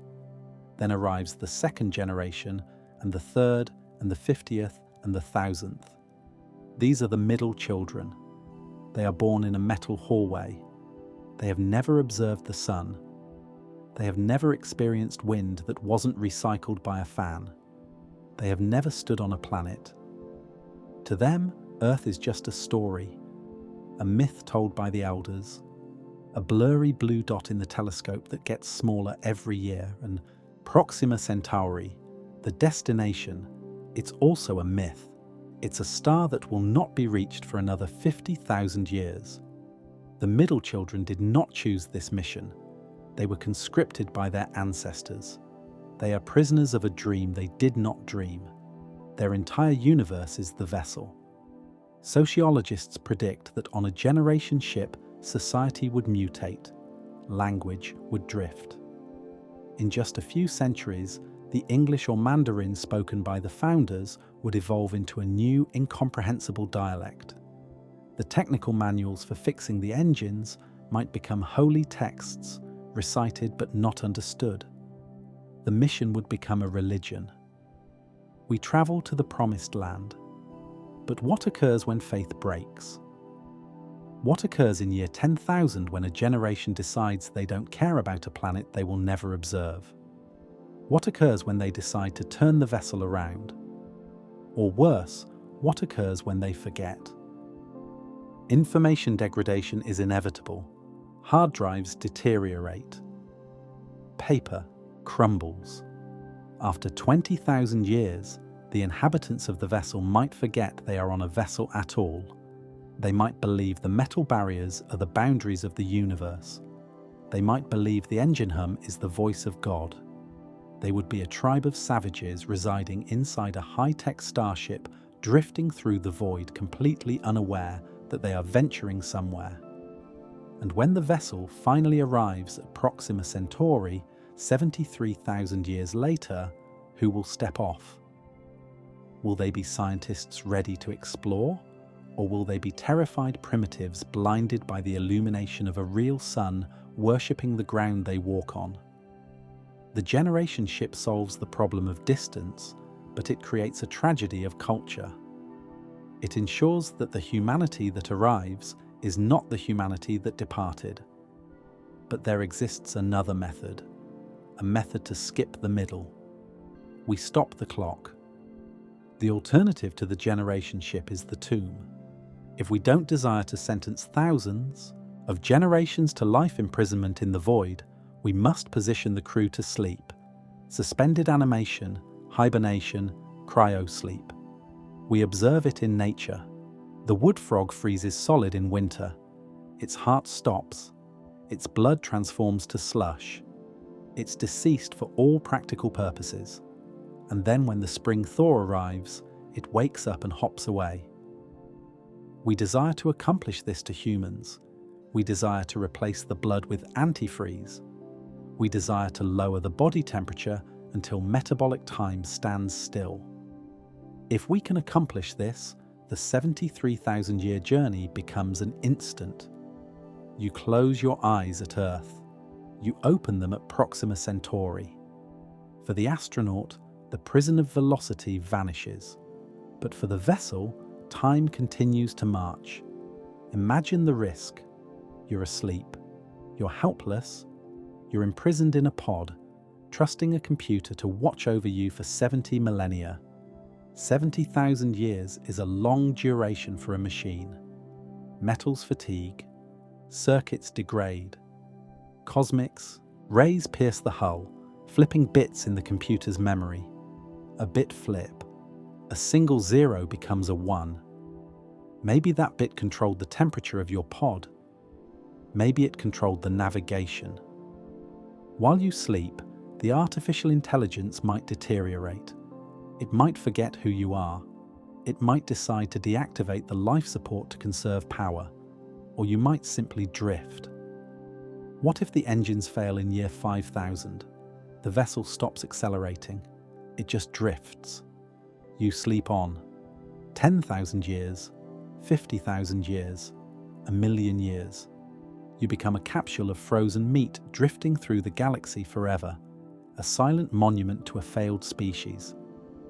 Then arrives the second generation, and the third, and the 50th, and the 1000th. These are the middle children. They are born in a metal hallway. They have never observed the sun. They have never experienced wind that wasn't recycled by a fan. They have never stood on a planet. To them, Earth is just a story, a myth told by the elders, a blurry blue dot in the telescope that gets smaller every year, and Proxima Centauri, the destination, it's also a myth. It's a star that will not be reached for another 50,000 years. The middle children did not choose this mission. They were conscripted by their ancestors. They are prisoners of a dream they did not dream. Their entire universe is the vessel. Sociologists predict that on a generation ship, society would mutate, language would drift. In just a few centuries, the English or Mandarin spoken by the founders would evolve into a new, incomprehensible dialect. The technical manuals for fixing the engines might become holy texts, recited but not understood. The mission would become a religion. We travel to the promised land. But what occurs when faith breaks? What occurs in year 10,000 when a generation decides they don't care about a planet they will never observe? What occurs when they decide to turn the vessel around? Or worse, what occurs when they forget? Information degradation is inevitable. Hard drives deteriorate. Paper crumbles. After 20,000 years, the inhabitants of the vessel might forget they are on a vessel at all. They might believe the metal barriers are the boundaries of the universe. They might believe the engine hum is the voice of God. They would be a tribe of savages residing inside a high-tech starship, drifting through the void, completely unaware that they are venturing somewhere. And when the vessel finally arrives at Proxima Centauri, 73,000 years later, who will step off? Will they be scientists ready to explore? Or will they be terrified primitives blinded by the illumination of a real sun, worshipping the ground they walk on? The generation ship solves the problem of distance, but it creates a tragedy of culture. It ensures that the humanity that arrives is not the humanity that departed. But there exists another method, a method to skip the middle. We stop the clock. The alternative to the generation ship is the tomb. If we don't desire to sentence thousands of generations to life imprisonment in the void, we must position the crew to sleep. Suspended animation, hibernation, cryosleep. We observe it in nature. The wood frog freezes solid in winter. Its heart stops. Its blood transforms to slush. It's deceased for all practical purposes. And then when the spring thaw arrives, it wakes up and hops away. We desire to accomplish this to humans. We desire to replace the blood with antifreeze. We desire to lower the body temperature until metabolic time stands still. If we can accomplish this, the 73,000-year journey becomes an instant. You close your eyes at Earth. You open them at Proxima Centauri. For the astronaut, the prison of velocity vanishes. But for the vessel, time continues to march. Imagine the risk. You're asleep. You're helpless. You're imprisoned in a pod, trusting a computer to watch over you for 70 millennia. 70,000 years is a long duration for a machine. Metals fatigue. Circuits degrade. Cosmics, rays pierce the hull, flipping bits in the computer's memory. A bit flip. A single zero becomes a 1. Maybe that bit controlled the temperature of your pod. Maybe it controlled the navigation. While you sleep, the artificial intelligence might deteriorate. It might forget who you are. It might decide to deactivate the life support to conserve power. Or you might simply drift. What if the engines fail in year 5,000? The vessel stops accelerating. It just drifts. You sleep on. 10,000 years, 50,000 years, 1,000,000 years. You become a capsule of frozen meat drifting through the galaxy forever, a silent monument to a failed species.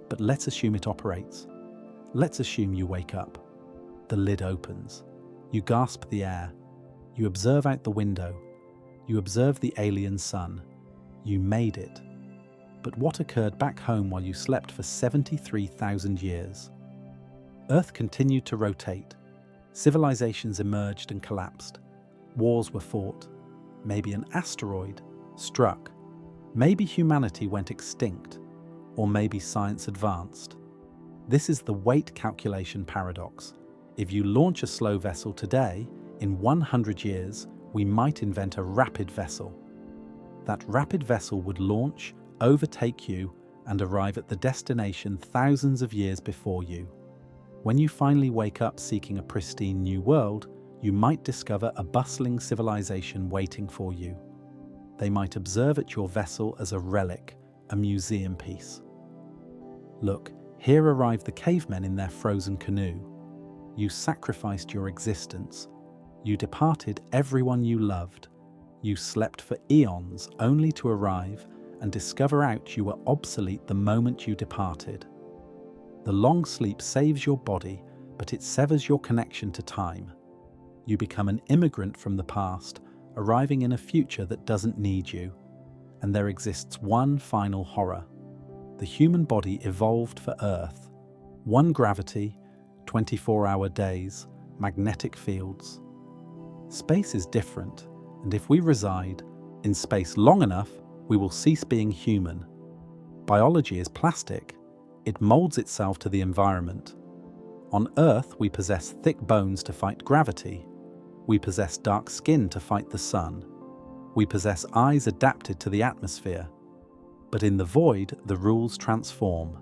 But let's assume it operates. Let's assume you wake up. The lid opens. You gasp the air. You observe out the window. You observe the alien sun. You made it. But what occurred back home while you slept for 73,000 years? Earth continued to rotate. Civilizations emerged and collapsed. Wars were fought. Maybe an asteroid struck. Maybe humanity went extinct. Or maybe science advanced. This is the weight calculation paradox. If you launch a slow vessel today, in 100 years, we might invent a rapid vessel. That rapid vessel would launch, overtake you, and arrive at the destination thousands of years before you. When you finally wake up seeking a pristine new world, you might discover a bustling civilization waiting for you. They might observe at your vessel as a relic, a museum piece. Look, here arrived the cavemen in their frozen canoe. You sacrificed your existence. You departed everyone you loved. You slept for eons only to arrive and discover out you were obsolete the moment you departed. The long sleep saves your body, but it severs your connection to time. You become an immigrant from the past, arriving in a future that doesn't need you. And there exists one final horror. The human body evolved for Earth. One gravity, 24-hour days, magnetic fields. Space is different, and if we reside in space long enough, we will cease being human. Biology is plastic. It molds itself to the environment. On Earth, we possess thick bones to fight gravity. We possess dark skin to fight the sun. We possess eyes adapted to the atmosphere. But in the void, the rules transform.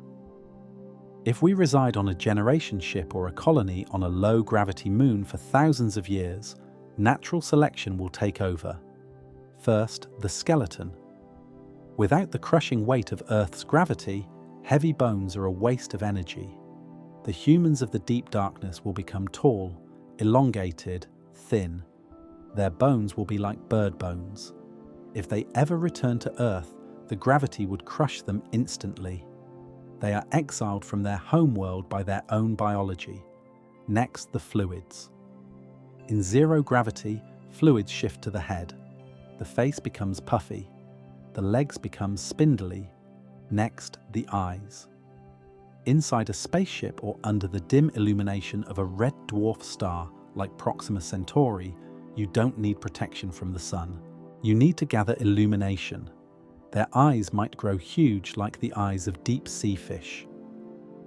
If we reside on a generation ship or a colony on a low-gravity moon for thousands of years, natural selection will take over. First, the skeleton. Without the crushing weight of Earth's gravity, heavy bones are a waste of energy. The humans of the deep darkness will become tall, elongated, thin. Their bones will be like bird bones. If they ever return to Earth, the gravity would crush them instantly. They are exiled from their homeworld by their own biology. Next, the fluids. In zero gravity, fluids shift to the head. The face becomes puffy. The legs become spindly. Next, the eyes. Inside a spaceship or under the dim illumination of a red dwarf star like Proxima Centauri, you don't need protection from the sun. You need to gather illumination. Their eyes might grow huge like the eyes of deep-sea fish.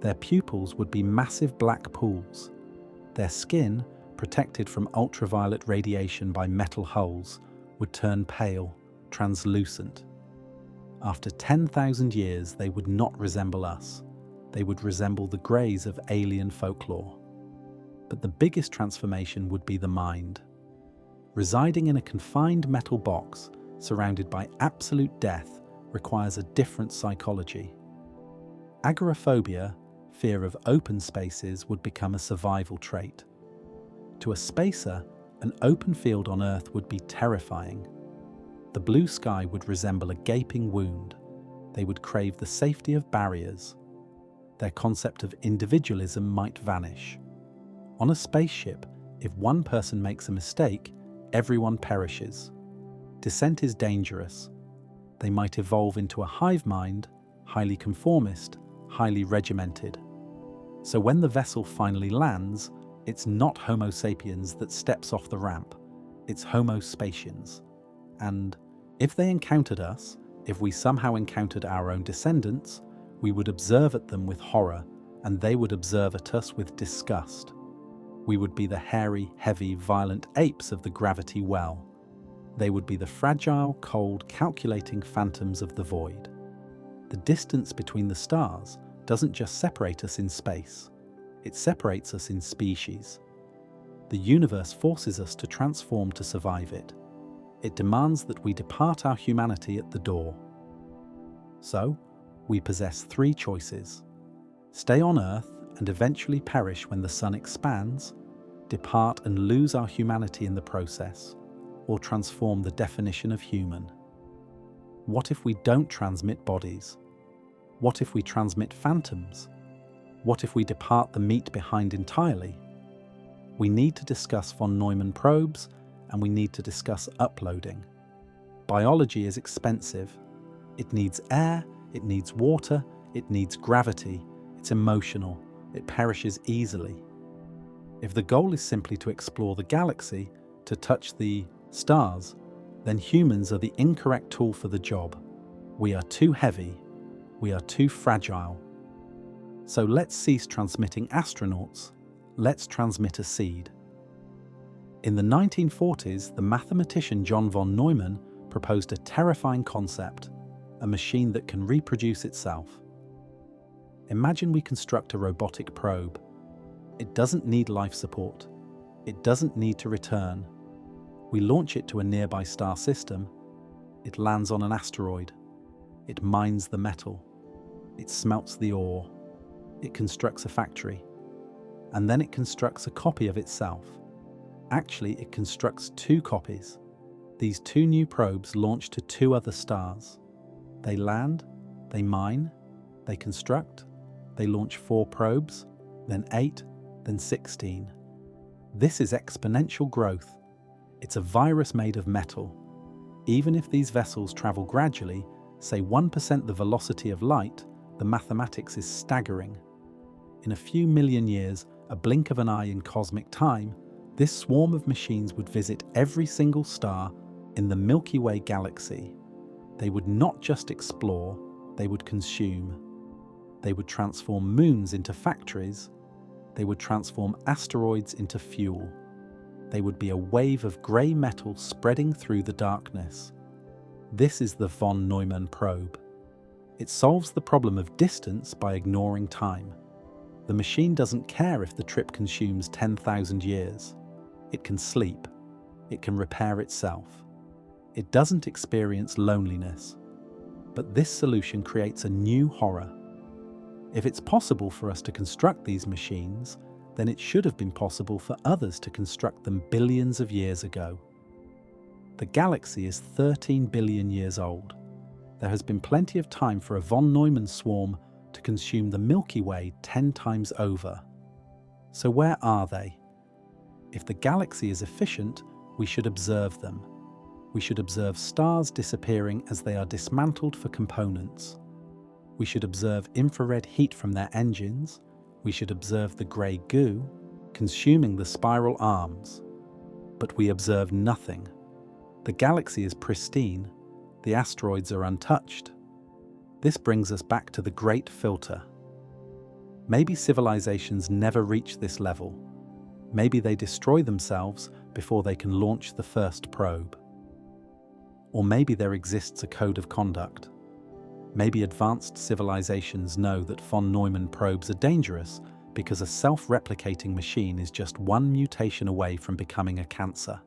Their pupils would be massive black pools. Their skin, protected from ultraviolet radiation by metal hulls, would turn pale, translucent. After 10,000 years, they would not resemble us. They would resemble the greys of alien folklore. But the biggest transformation would be the mind. Residing in a confined metal box, surrounded by absolute death, requires a different psychology. Agoraphobia, fear of open spaces, would become a survival trait. To a spacer, an open field on Earth would be terrifying. The blue sky would resemble a gaping wound. They would crave the safety of barriers. Their concept of individualism might vanish. On a spaceship, if one person makes a mistake, everyone perishes. Dissent is dangerous. They might evolve into a hive mind, highly conformist, highly regimented. So when the vessel finally lands, it's not Homo sapiens that steps off the ramp, it's Homo spatiens. And if they encountered us, if we somehow encountered our own descendants, we would observe at them with horror, and they would observe at us with disgust. We would be the hairy, heavy, violent apes of the gravity well. They would be the fragile, cold, calculating phantoms of the void. The distance between the stars doesn't just separate us in space, it separates us in species. The universe forces us to transform to survive it. It demands that we depart our humanity at the door. So, we possess three choices: stay on Earth and eventually perish when the sun expands, depart and lose our humanity in the process, or transform the definition of human. What if we don't transmit bodies? What if we transmit phantoms? What if we depart the meat behind entirely? We need to discuss von Neumann probes, and we need to discuss uploading. Biology is expensive. It needs air, it needs water, it needs gravity, it's emotional, it perishes easily. If the goal is simply to explore the galaxy, to touch the stars, then humans are the incorrect tool for the job. We are too heavy, we are too fragile. So let's cease transmitting astronauts, let's transmit a seed. In the 1940s, the mathematician John von Neumann proposed a terrifying concept, a machine that can reproduce itself. Imagine we construct a robotic probe. It doesn't need life support. It doesn't need to return. We launch it to a nearby star system. It lands on an asteroid. It mines the metal. It smelts the ore. It constructs a factory. And then it constructs a copy of itself. Actually, it constructs two copies. These two new probes launch to two other stars. They land, they mine, they construct, they launch 4 probes, then 8, then 16. This is exponential growth. It's a virus made of metal. Even if these vessels travel gradually, say 1% the velocity of light, the mathematics is staggering. In a few million years, a blink of an eye in cosmic time, this swarm of machines would visit every single star in the Milky Way galaxy. They would not just explore, they would consume. They would transform moons into factories. They would transform asteroids into fuel. They would be a wave of grey metal spreading through the darkness. This is the von Neumann probe. It solves the problem of distance by ignoring time. The machine doesn't care if the trip consumes 10,000 years. It can sleep. It can repair itself. It doesn't experience loneliness. But this solution creates a new horror. If it's possible for us to construct these machines, then it should have been possible for others to construct them billions of years ago. The galaxy is 13 billion years old. There has been plenty of time for a von Neumann swarm to consume the Milky Way 10 times over. So where are they? If the galaxy is efficient, we should observe them. We should observe stars disappearing as they are dismantled for components. We should observe infrared heat from their engines. We should observe the grey goo consuming the spiral arms. But we observe nothing. The galaxy is pristine. The asteroids are untouched. This brings us back to the Great Filter. Maybe civilizations never reach this level. Maybe they destroy themselves before they can launch the first probe. Or maybe there exists a code of conduct. Maybe advanced civilizations know that von Neumann probes are dangerous because a self-replicating machine is just one mutation away from becoming a cancer.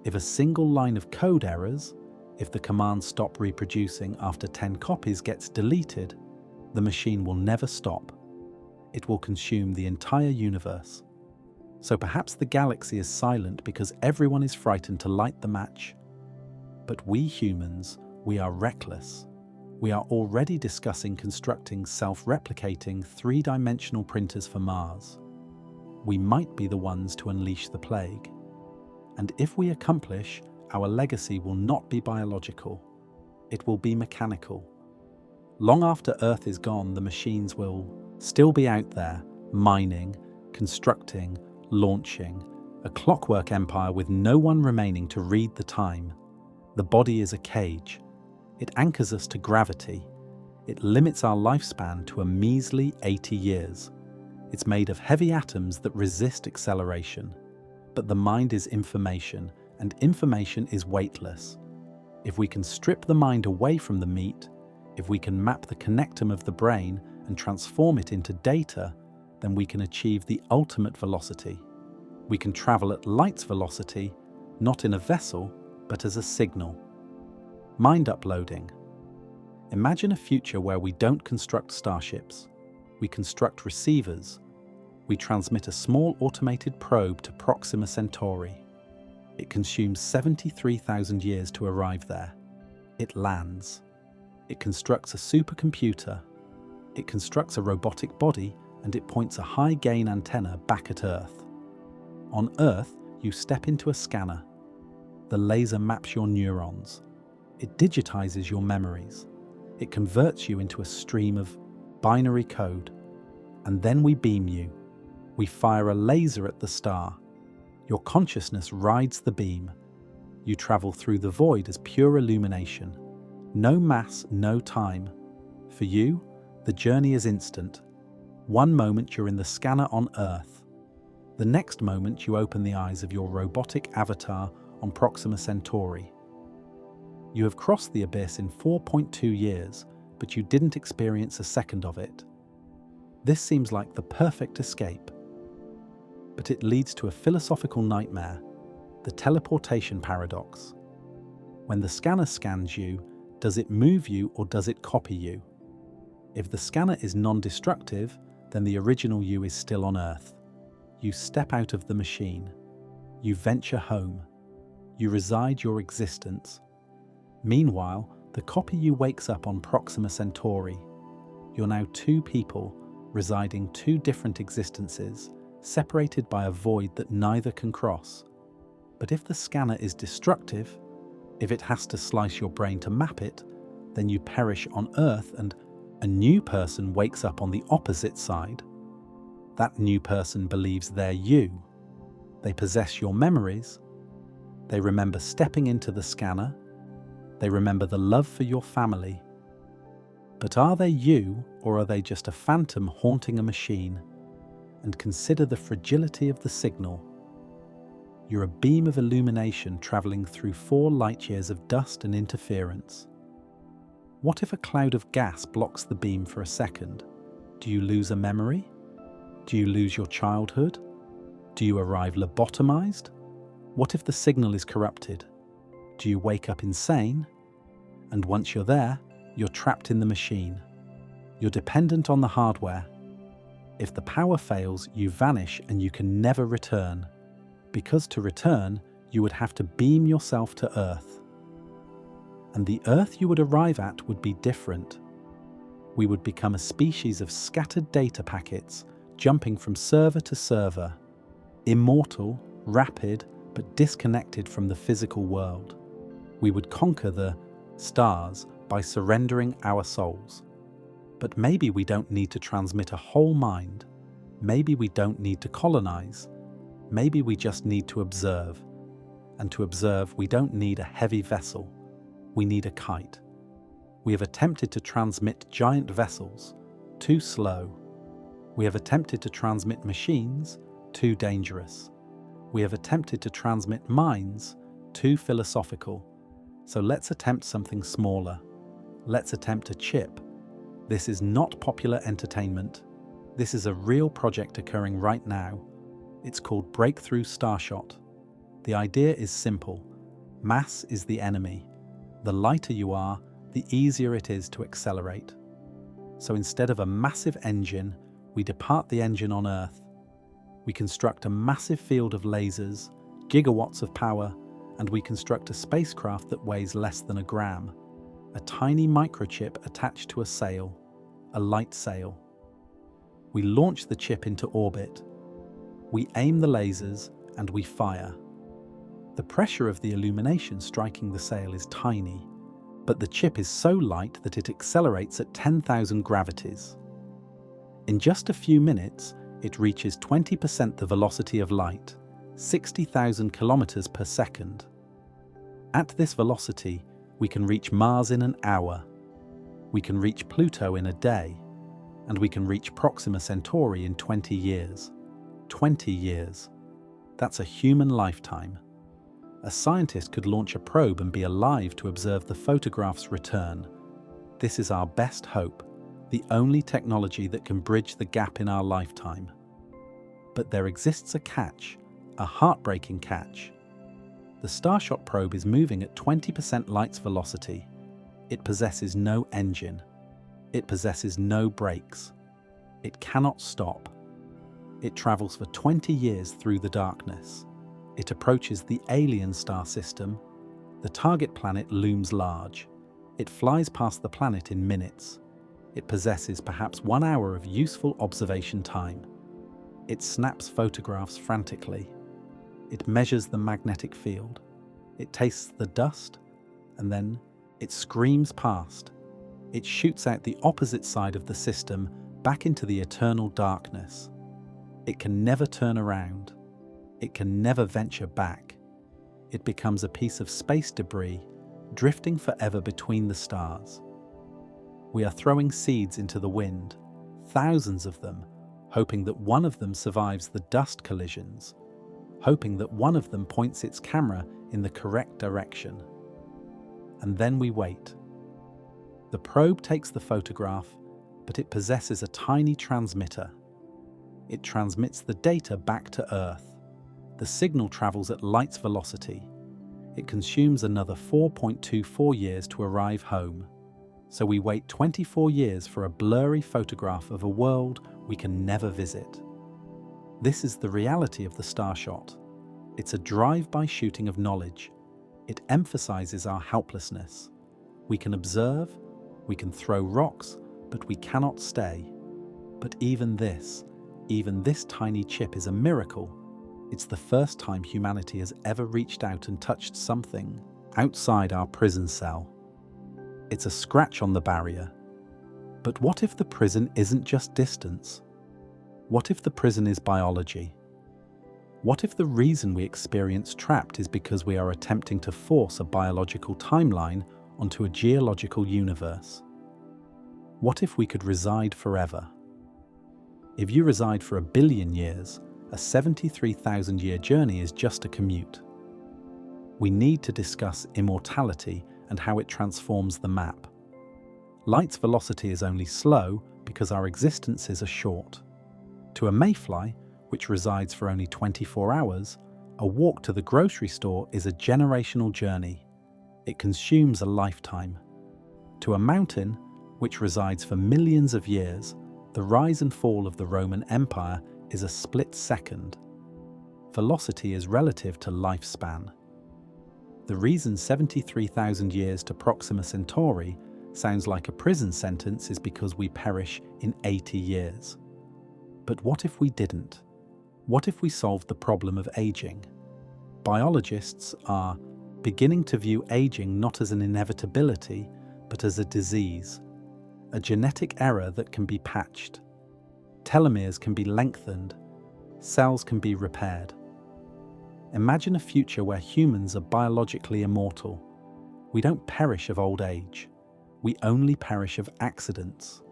If a single line of code errors, if the command "stop reproducing" after 10 copies gets deleted, the machine will never stop. It will consume the entire universe. So perhaps the galaxy is silent because everyone is frightened to light the match. But we humans, we are reckless. We are already discussing constructing self-replicating three-dimensional printers for Mars. We might be the ones to unleash the plague. And if we accomplish, our legacy will not be biological. It will be mechanical. Long after Earth is gone, the machines will still be out there, mining, constructing, launching, a clockwork empire with no one remaining to read the time. The body is a cage. It anchors us to gravity. It limits our lifespan to a measly 80 years. It's made of heavy atoms that resist acceleration. But the mind is information, and information is weightless. If we can strip the mind away from the meat, if we can map the connectum of the brain and transform it into data, then we can achieve the ultimate velocity. We can travel at light's velocity, not in a vessel, but as a signal. Mind uploading. Imagine a future where we don't construct starships. We construct receivers. We transmit a small automated probe to Proxima Centauri. It consumes 73,000 years to arrive there. It lands. It constructs a supercomputer. It constructs a robotic body, and it points a high-gain antenna back at Earth. On Earth, you step into a scanner. The laser maps your neurons. It digitizes your memories. It converts you into a stream of binary code. And then we beam you. We fire a laser at the star. Your consciousness rides the beam. You travel through the void as pure illumination. No mass, no time. For you, the journey is instant. One moment you're in the scanner on Earth. The next moment you open the eyes of your robotic avatar on Proxima Centauri. You have crossed the abyss in 4.2 years, but you didn't experience a second of it. This seems like the perfect escape. But it leads to a philosophical nightmare, the teleportation paradox. When the scanner scans you, does it move you or does it copy you? If the scanner is non-destructive, then the original you is still on Earth. You step out of the machine. You venture home. You reside your existence. Meanwhile, the copy you wakes up on Proxima Centauri. You're now two people, residing two different existences, separated by a void that neither can cross. But if the scanner is destructive, if it has to slice your brain to map it, then you perish on Earth and a new person wakes up on the opposite side. That new person believes they're you. They possess your memories. They remember stepping into the scanner. They remember the love for your family. But are they you, or are they just a phantom haunting a machine? And consider the fragility of the signal. You're a beam of illumination traveling through 4 light-years of dust and interference. What if a cloud of gas blocks the beam for a second? Do you lose a memory? Do you lose your childhood? Do you arrive lobotomized? What if the signal is corrupted? Do you wake up insane? And once you're there, you're trapped in the machine. You're dependent on the hardware. If the power fails, you vanish and you can never return. Because to return, you would have to beam yourself to Earth. And the Earth you would arrive at would be different. We would become a species of scattered data packets, jumping from server to server. Immortal, rapid, but disconnected from the physical world. We would conquer the stars by surrendering our souls. But maybe we don't need to transmit a whole mind. Maybe we don't need to colonize. Maybe we just need to observe. And to observe, we don't need a heavy vessel. We need a kite. We have attempted to transmit giant vessels, too slow. We have attempted to transmit machines, too dangerous. We have attempted to transmit minds, too philosophical. So let's attempt something smaller. Let's attempt a chip. This is not popular entertainment. This is a real project occurring right now. It's called Breakthrough Starshot. The idea is simple. Mass is the enemy. The lighter you are, the easier it is to accelerate. So instead of a massive engine, we depart the engine on Earth. We construct a massive field of lasers, gigawatts of power, and we construct a spacecraft that weighs less than a gram. A tiny microchip attached to a sail, a light sail. We launch the chip into orbit. We aim the lasers and we fire. The pressure of the illumination striking the sail is tiny, but the chip is so light that it accelerates at 10,000 gravities. In just a few minutes, it reaches 20% the velocity of light, 60,000 kilometers per second. At this velocity, we can reach Mars in an hour. We can reach Pluto in a day, and we can reach Proxima Centauri in 20 years. 20 years. That's a human lifetime. A scientist could launch a probe and be alive to observe the photograph's return. This is our best hope, the only technology that can bridge the gap in our lifetime. But there exists a catch, a heartbreaking catch. The Starshot probe is moving at 20% light's velocity. It possesses no engine. It possesses no brakes. It cannot stop. It travels for 20 years through the darkness. It approaches the alien star system. The target planet looms large. It flies past the planet in minutes. It possesses perhaps 1 hour of useful observation time. It snaps photographs frantically. It measures the magnetic field. It tastes the dust, and then it screams past. It shoots out the opposite side of the system back into the eternal darkness. It can never turn around. It can never venture back. It becomes a piece of space debris, drifting forever between the stars. We are throwing seeds into the wind, thousands of them, hoping that one of them survives the dust collisions, hoping that one of them points its camera in the correct direction. And then we wait. The probe takes the photograph, but it possesses a tiny transmitter. It transmits the data back to Earth. The signal travels at light's velocity. It consumes another 4.24 years to arrive home. So we wait 24 years for a blurry photograph of a world we can never visit. This is the reality of the Starshot. It's a drive-by shooting of knowledge. It emphasizes our helplessness. We can observe, we can throw rocks, but we cannot stay. But even this tiny chip is a miracle. It's the first time humanity has ever reached out and touched something outside our prison cell. It's a scratch on the barrier. But what if the prison isn't just distance? What if the prison is biology? What if the reason we experience trapped is because we are attempting to force a biological timeline onto a geological universe? What if we could reside forever? If you reside for 1 billion years, a 73,000-year journey is just a commute. We need to discuss immortality and how it transforms the map. Light's velocity is only slow because our existences are short. To a mayfly, which resides for only 24 hours, a walk to the grocery store is a generational journey. It consumes a lifetime. To a mountain, which resides for millions of years, the rise and fall of the Roman Empire is a split second. Velocity is relative to lifespan. The reason 73,000 years to Proxima Centauri sounds like a prison sentence is because we perish in 80 years. But what if we didn't? What if we solved the problem of aging? Biologists are beginning to view aging not as an inevitability, but as a disease, a genetic error that can be patched. Telomeres can be lengthened, cells can be repaired. Imagine a future where humans are biologically immortal. We don't perish of old age. We only perish of accidents.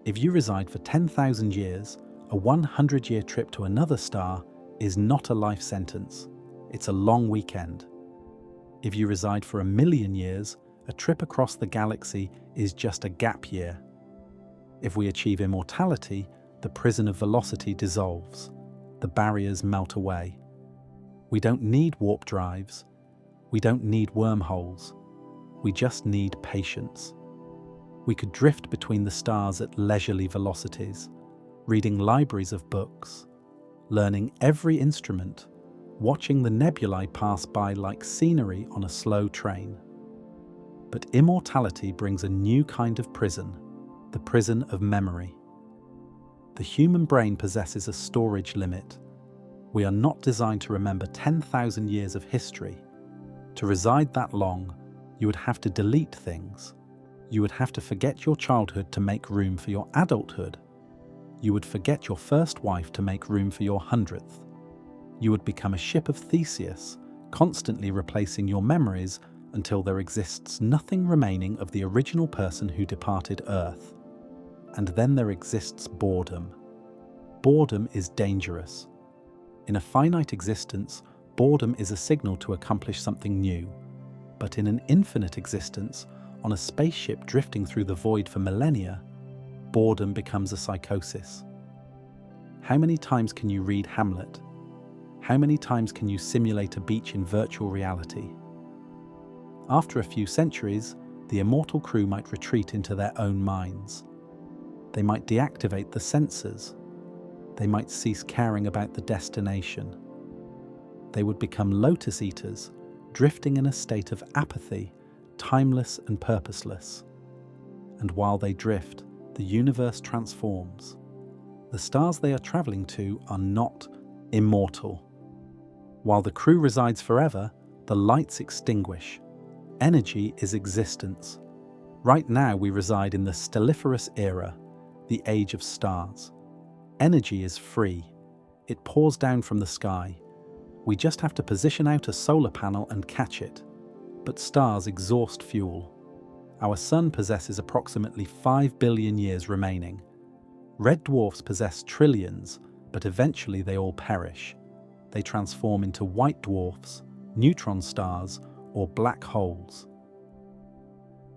If you reside for 10,000 years, a 100-year trip to another star is not a life sentence. It's a long weekend. If you reside for 1 million years, a a trip across the galaxy is just a gap year. If we achieve immortality, the prison of velocity dissolves. The barriers melt away. We don't need warp drives. We don't need wormholes. We just need patience. We could drift between the stars at leisurely velocities, reading libraries of books, learning every instrument, watching the nebulae pass by like scenery on a slow train. But immortality brings a new kind of prison, the prison of memory. The human brain possesses a storage limit. We are not designed to remember 10,000 years of history. To reside that long, you would have to delete things. You would have to forget your childhood to make room for your adulthood. You would forget your first wife to make room for your 100th. You would become a ship of Theseus, constantly replacing your memories until there exists nothing remaining of the original person who departed Earth. And then there exists boredom. Boredom is dangerous. In a finite existence, boredom is a signal to accomplish something new. But in an infinite existence, on a spaceship drifting through the void for millennia, boredom becomes a psychosis. How many times can you read Hamlet? How many times can you simulate a beach in virtual reality? After a few centuries, the immortal crew might retreat into their own minds. They might deactivate the sensors. They might cease caring about the destination. They would become lotus eaters, drifting in a state of apathy, timeless and purposeless. And while they drift, the universe transforms. The stars they are traveling to are not immortal. While the crew resides forever, the lights extinguish. Energy is existence. Right now we reside in the stelliferous era, the age of stars. Energy is free. It pours down from the sky. We just have to position out a solar panel and catch it. But stars exhaust fuel. Our sun possesses approximately 5 billion years remaining. Red dwarfs possess trillions, but eventually they all perish. They transform into white dwarfs, neutron stars, or black holes.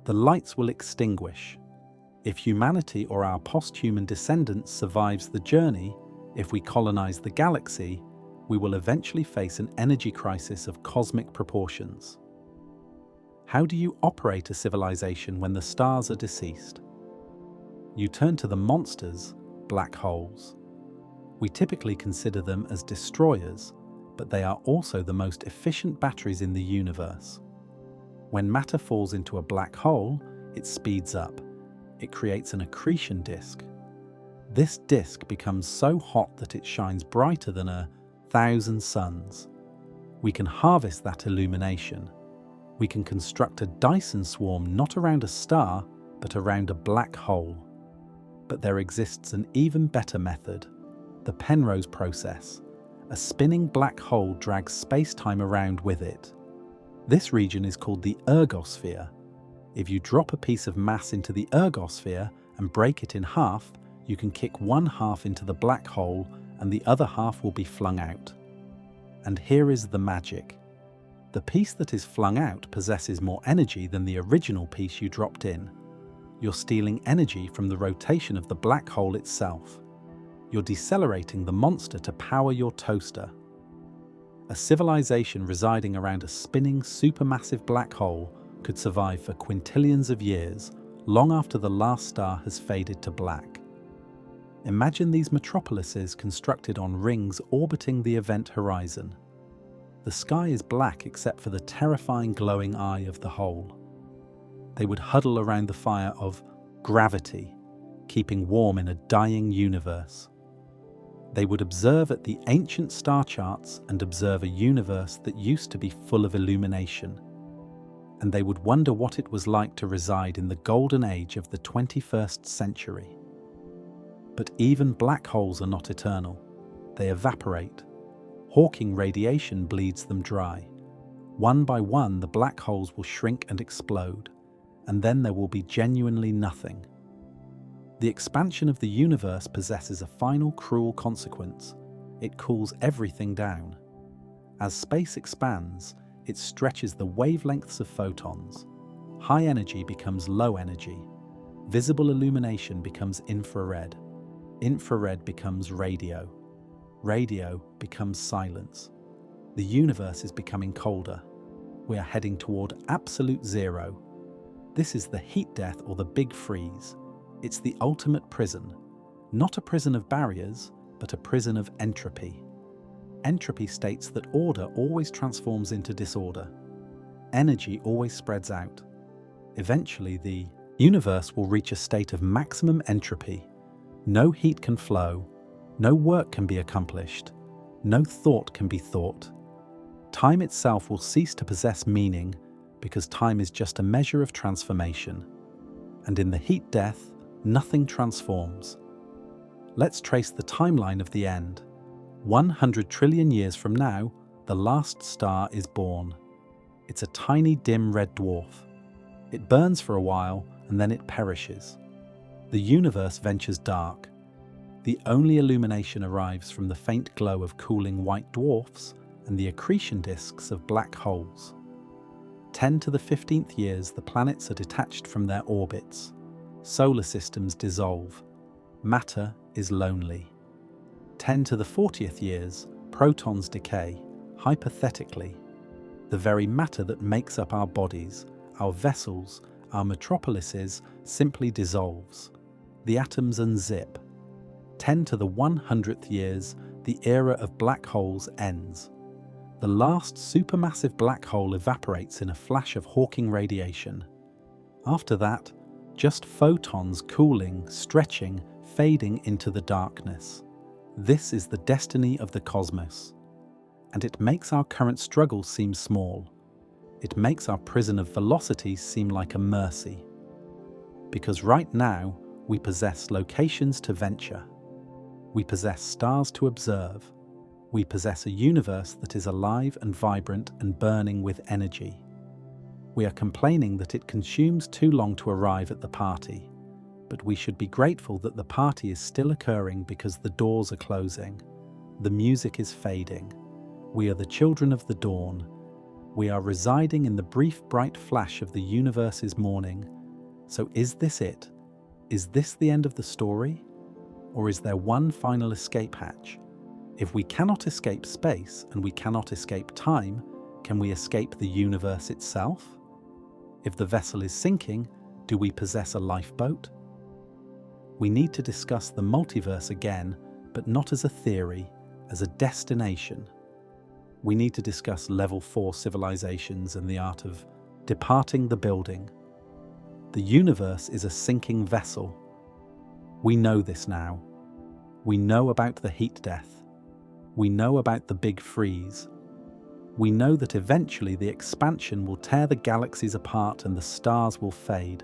The lights will extinguish. If humanity or our post-human descendants survives the journey, if we colonize the galaxy, we will eventually face an energy crisis of cosmic proportions. How do you operate a civilization when the stars are deceased? You turn to the monsters, black holes. We typically consider them as destroyers, but they are also the most efficient batteries in the universe. When matter falls into a black hole, it speeds up. It creates an accretion disk. This disk becomes so hot that it shines brighter than 1,000 suns. We can harvest that illumination. We can construct a Dyson swarm not around a star, but around a black hole. But there exists an even better method, the Penrose process. A spinning black hole drags space-time around with it. This region is called the ergosphere. If you drop a piece of mass into the ergosphere and break it in half, you can kick one half into the black hole and the other half will be flung out. And here is the magic. The piece that is flung out possesses more energy than the original piece you dropped in. You're stealing energy from the rotation of the black hole itself. You're decelerating the monster to power your toaster. A civilization residing around a spinning supermassive black hole could survive for quintillions of years, long after the last star has faded to black. Imagine these metropolises constructed on rings orbiting the event horizon. The sky is black except for the terrifying glowing eye of the hole. They would huddle around the fire of gravity, keeping warm in a dying universe. They would observe at the ancient star charts and observe a universe that used to be full of illumination. And they would wonder what it was like to reside in the golden age of the 21st century. But even black holes are not eternal. They evaporate. Hawking radiation bleeds them dry. One by one, the black holes will shrink and explode, and then there will be genuinely nothing. The expansion of the universe possesses a final cruel consequence. It cools everything down. As space expands, it stretches the wavelengths of photons. High energy becomes low energy. Visible illumination becomes infrared. Infrared becomes radio. Radio becomes silence. The universe is becoming colder. We are heading toward absolute zero. This is the heat death or the big freeze. It's the ultimate prison. Not a prison of barriers, but a prison of entropy. Entropy states that order always transforms into disorder. Energy always spreads out. Eventually, the universe will reach a state of maximum entropy. No heat can flow, no work can be accomplished, no thought can be thought. Time itself will cease to possess meaning because time is just a measure of transformation. And in the heat death, nothing transforms. Let's trace the timeline of the end. 100 trillion years from now, the last star is born. It's a tiny dim red dwarf. It burns for a while and then it perishes. The universe ventures dark. The only illumination arrives from the faint glow of cooling white dwarfs and the accretion disks of black holes. 10 to the 15th years, the planets are detached from their orbits. Solar systems dissolve. Matter is lonely. 10 to the 40th years, protons decay, hypothetically. The very matter that makes up our bodies, our vessels, our metropolises, simply dissolves. The atoms unzip. 10 to the 100th years, the era of black holes ends. The last supermassive black hole evaporates in a flash of Hawking radiation. After that, just photons cooling, stretching, fading into the darkness. This is the destiny of the cosmos. And it makes our current struggle seem small. It makes our prison of velocity seem like a mercy. Because right now, we possess locations to venture. We possess stars to observe. We possess a universe that is alive and vibrant and burning with energy. We are complaining that it consumes too long to arrive at the party, but we should be grateful that the party is still occurring because the doors are closing. The music is fading. We are the children of the dawn. We are residing in the brief bright flash of the universe's morning. So is this it? Is this the end of the story? Or is there one final escape hatch? If we cannot escape space and we cannot escape time, can we escape the universe itself? If the vessel is sinking, do we possess a lifeboat? We need to discuss the multiverse again, but not as a theory, as a destination. We need to discuss level 4 civilizations and the art of departing the building. The universe is a sinking vessel. We know this now. We know about the heat death. We know about the big freeze. We know that eventually the expansion will tear the galaxies apart and the stars will fade.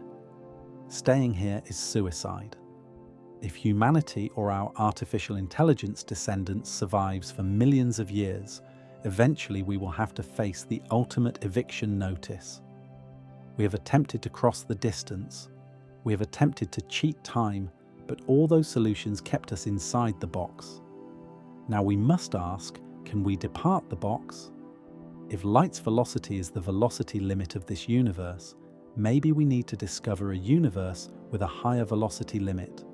Staying here is suicide. If humanity or our artificial intelligence descendants survives for millions of years, eventually we will have to face the ultimate eviction notice. We have attempted to cross the distance. We have attempted to cheat time, but all those solutions kept us inside the box. Now we must ask, can we depart the box? If light's velocity is the velocity limit of this universe, maybe we need to discover a universe with a higher velocity limit.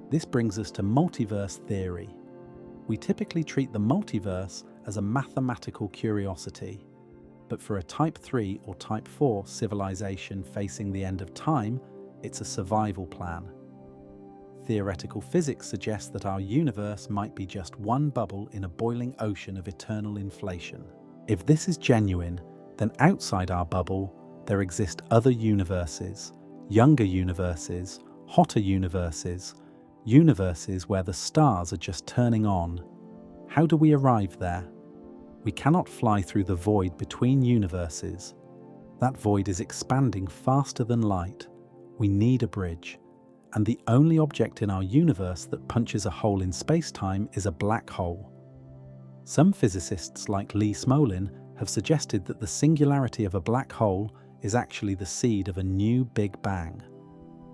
This brings us to multiverse theory. We typically treat the multiverse as a mathematical curiosity, but for a Type 3 or Type 4 civilization facing the end of time, it's a survival plan. Theoretical physics suggests that our universe might be just one bubble in a boiling ocean of eternal inflation. If this is genuine, then outside our bubble, there exist other universes, younger universes, hotter universes, universes where the stars are just turning on. How do we arrive there? We cannot fly through the void between universes. That void is expanding faster than light. We need a bridge. And the only object in our universe that punches a hole in space-time is a black hole. Some physicists like Lee Smolin have suggested that the singularity of a black hole is actually the seed of a new Big Bang.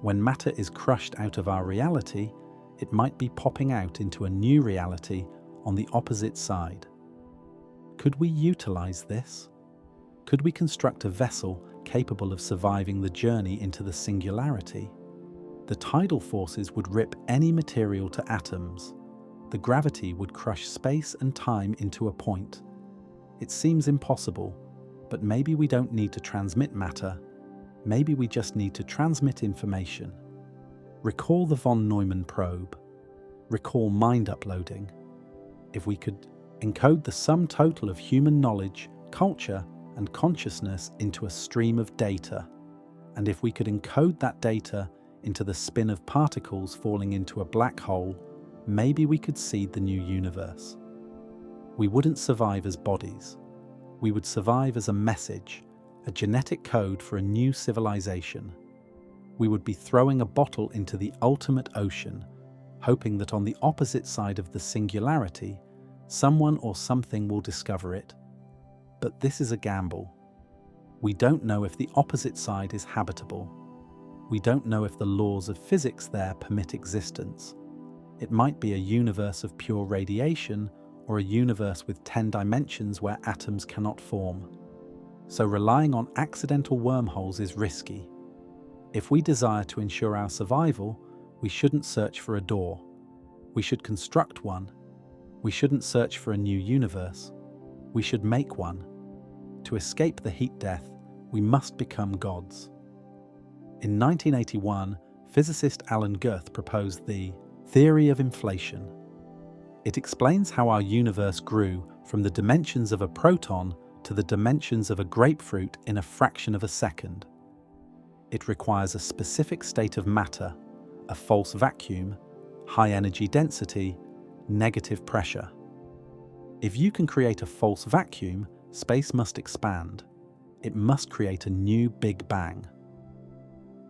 When matter is crushed out of our reality, it might be popping out into a new reality on the opposite side. Could we utilize this? Could we construct a vessel capable of surviving the journey into the singularity. The tidal forces would rip any material to atoms. The gravity would crush space and time into a point. It seems impossible, but maybe we don't need to transmit matter. Maybe we just need to transmit information. Recall the von Neumann probe. Recall mind uploading. If we could encode the sum total of human knowledge, culture, and consciousness into a stream of data, and if we could encode that data into the spin of particles falling into a black hole, maybe we could seed the new universe. We wouldn't survive as bodies. We would survive as a message, a genetic code for a new civilization. We would be throwing a bottle into the ultimate ocean, hoping that on the opposite side of the singularity, someone or something will discover it. But this is a gamble. We don't know if the opposite side is habitable. We don't know if the laws of physics there permit existence. It might be a universe of pure radiation or a universe with 10 dimensions where atoms cannot form. So relying on accidental wormholes is risky. If we desire to ensure our survival, we shouldn't search for a door. We should construct one. We shouldn't search for a new universe. We should make one. To escape the heat death, we must become gods. In 1981, physicist Alan Guth proposed the theory of inflation. It explains how our universe grew from the dimensions of a proton to the dimensions of a grapefruit in a fraction of a second. It requires a specific state of matter, a false vacuum, high energy density, negative pressure. If you can create a false vacuum, space must expand. It must create a new Big Bang.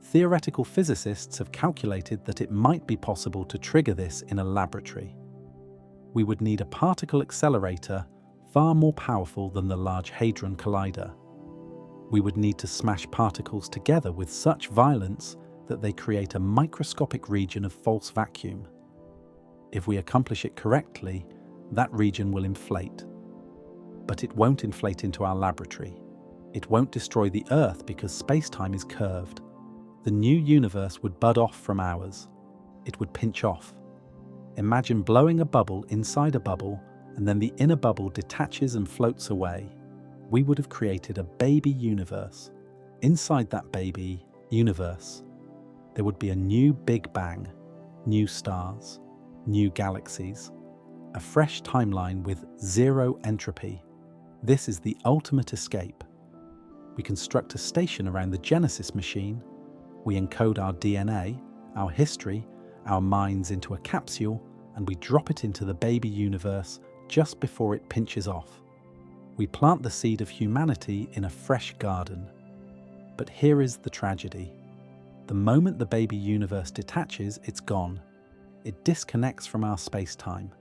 Theoretical physicists have calculated that it might be possible to trigger this in a laboratory. We would need a particle accelerator far more powerful than the Large Hadron Collider. We would need to smash particles together with such violence that they create a microscopic region of false vacuum. If we accomplish it correctly, that region will inflate. But it won't inflate into our laboratory. It won't destroy the Earth because space-time is curved. The new universe would bud off from ours. It would pinch off. Imagine blowing a bubble inside a bubble, and then the inner bubble detaches and floats away. We would have created a baby universe. Inside that baby universe, there would be a new Big Bang, new stars, new galaxies, a fresh timeline with zero entropy. This is the ultimate escape. We construct a station around the Genesis machine. We encode our DNA, our history, our minds into a capsule, and we drop it into the baby universe just before it pinches off. We plant the seed of humanity in a fresh garden. But here is the tragedy. The moment the baby universe detaches, it's gone. It disconnects from our space-time.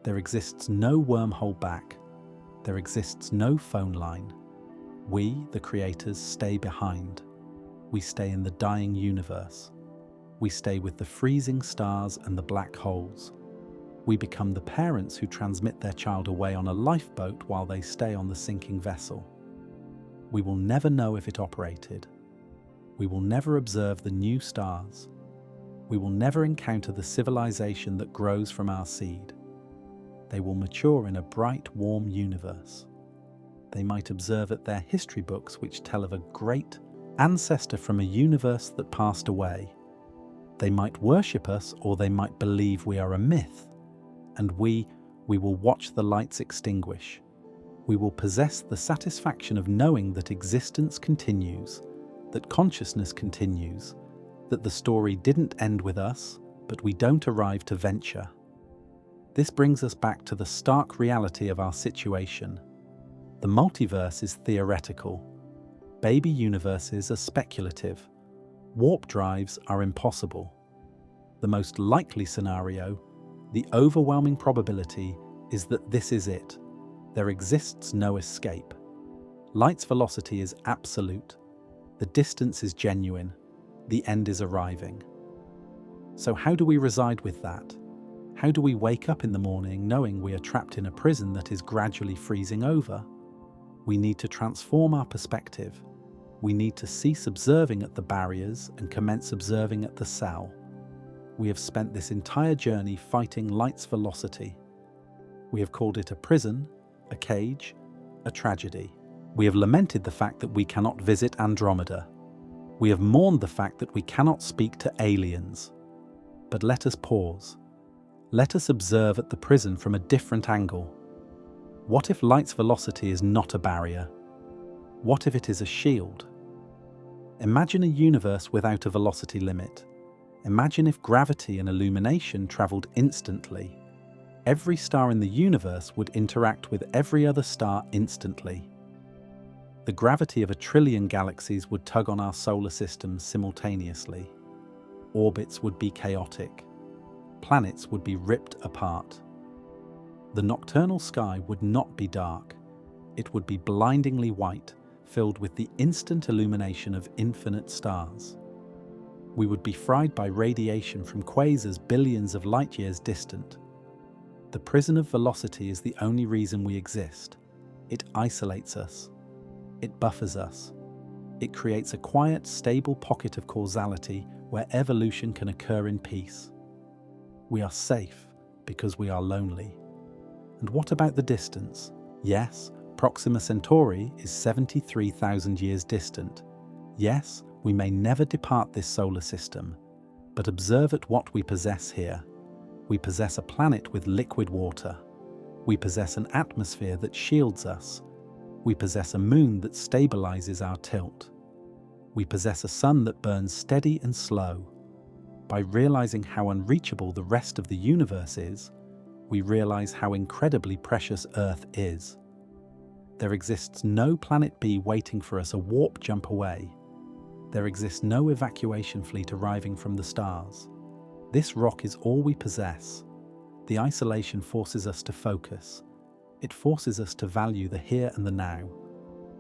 There exists no wormhole back. There exists no phone line. We, the creators, stay behind. We stay in the dying universe. We stay with the freezing stars and the black holes. We become the parents who transmit their child away on a lifeboat while they stay on the sinking vessel. We will never know if it operated. We will never observe the new stars. We will never encounter the civilization that grows from our seed. They will mature in a bright, warm universe. They might observe at their history books which tell of a great ancestor from a universe that passed away. They might worship us, or they might believe we are a myth. And we will watch the lights extinguish. We will possess the satisfaction of knowing that existence continues, that consciousness continues, that the story didn't end with us, but we don't arrive to venture. This brings us back to the stark reality of our situation. The multiverse is theoretical. Baby universes are speculative. Warp drives are impossible. The most likely scenario, the overwhelming probability, is that this is it. There exists no escape. Light's velocity is absolute. The distance is genuine. The end is arriving. So how do we reside with that? How do we wake up in the morning knowing we are trapped in a prison that is gradually freezing over? We need to transform our perspective. We need to cease observing at the barriers and commence observing at the cell. We have spent this entire journey fighting light's velocity. We have called it a prison, a cage, a tragedy. We have lamented the fact that we cannot visit Andromeda. We have mourned the fact that we cannot speak to aliens. But let us pause. Let us observe at the prison from a different angle. What if light's velocity is not a barrier? What if it is a shield? Imagine a universe without a velocity limit. Imagine if gravity and illumination traveled instantly. Every star in the universe would interact with every other star instantly. The gravity of 1 trillion galaxies would tug on our solar system simultaneously. Orbits would be chaotic. Planets would be ripped apart. The nocturnal sky would not be dark. It would be blindingly white, filled with the instant illumination of infinite stars. We would be fried by radiation from quasars billions of light years distant. The prison of velocity is the only reason we exist. It isolates us. It buffers us. It creates a quiet, stable pocket of causality where evolution can occur in peace. We are safe because we are lonely. And what about the distance? Yes, Proxima Centauri is 73,000 years distant. Yes, we may never depart this solar system, but observe at what we possess here. We possess a planet with liquid water. We possess an atmosphere that shields us. We possess a moon that stabilizes our tilt. We possess a sun that burns steady and slow. By realizing how unreachable the rest of the universe is, we realize how incredibly precious Earth is. There exists no planet B waiting for us a warp jump away. There exists no evacuation fleet arriving from the stars. This rock is all we possess. The isolation forces us to focus. It forces us to value the here and the now.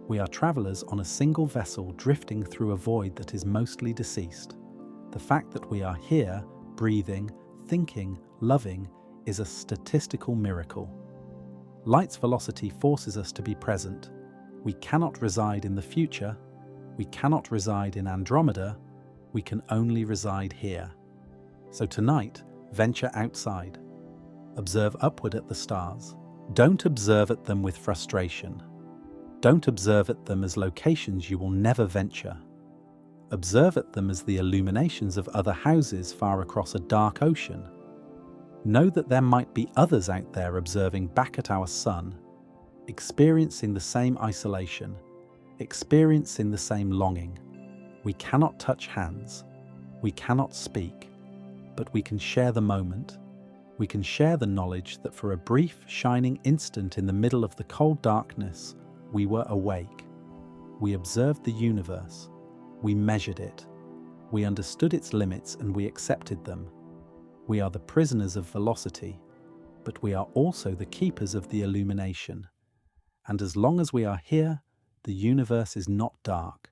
We are travelers on a single vessel drifting through a void that is mostly deceased. The fact that we are here, breathing, thinking, loving, is a statistical miracle. Light's velocity forces us to be present. We cannot reside in the future. We cannot reside in Andromeda. We can only reside here. So tonight, venture outside. Observe upward at the stars. Don't observe at them with frustration. Don't observe at them as locations you will never venture. Observe at them as the illuminations of other houses far across a dark ocean. Know that there might be others out there observing back at our sun, experiencing the same isolation, experiencing the same longing. We cannot touch hands. We cannot speak. But we can share the moment. We can share the knowledge that for a brief, shining instant in the middle of the cold darkness, we were awake. We observed the universe. We measured it. We understood its limits and we accepted them. We are the prisoners of velocity, but we are also the keepers of the illumination. And as long as we are here, the universe is not dark.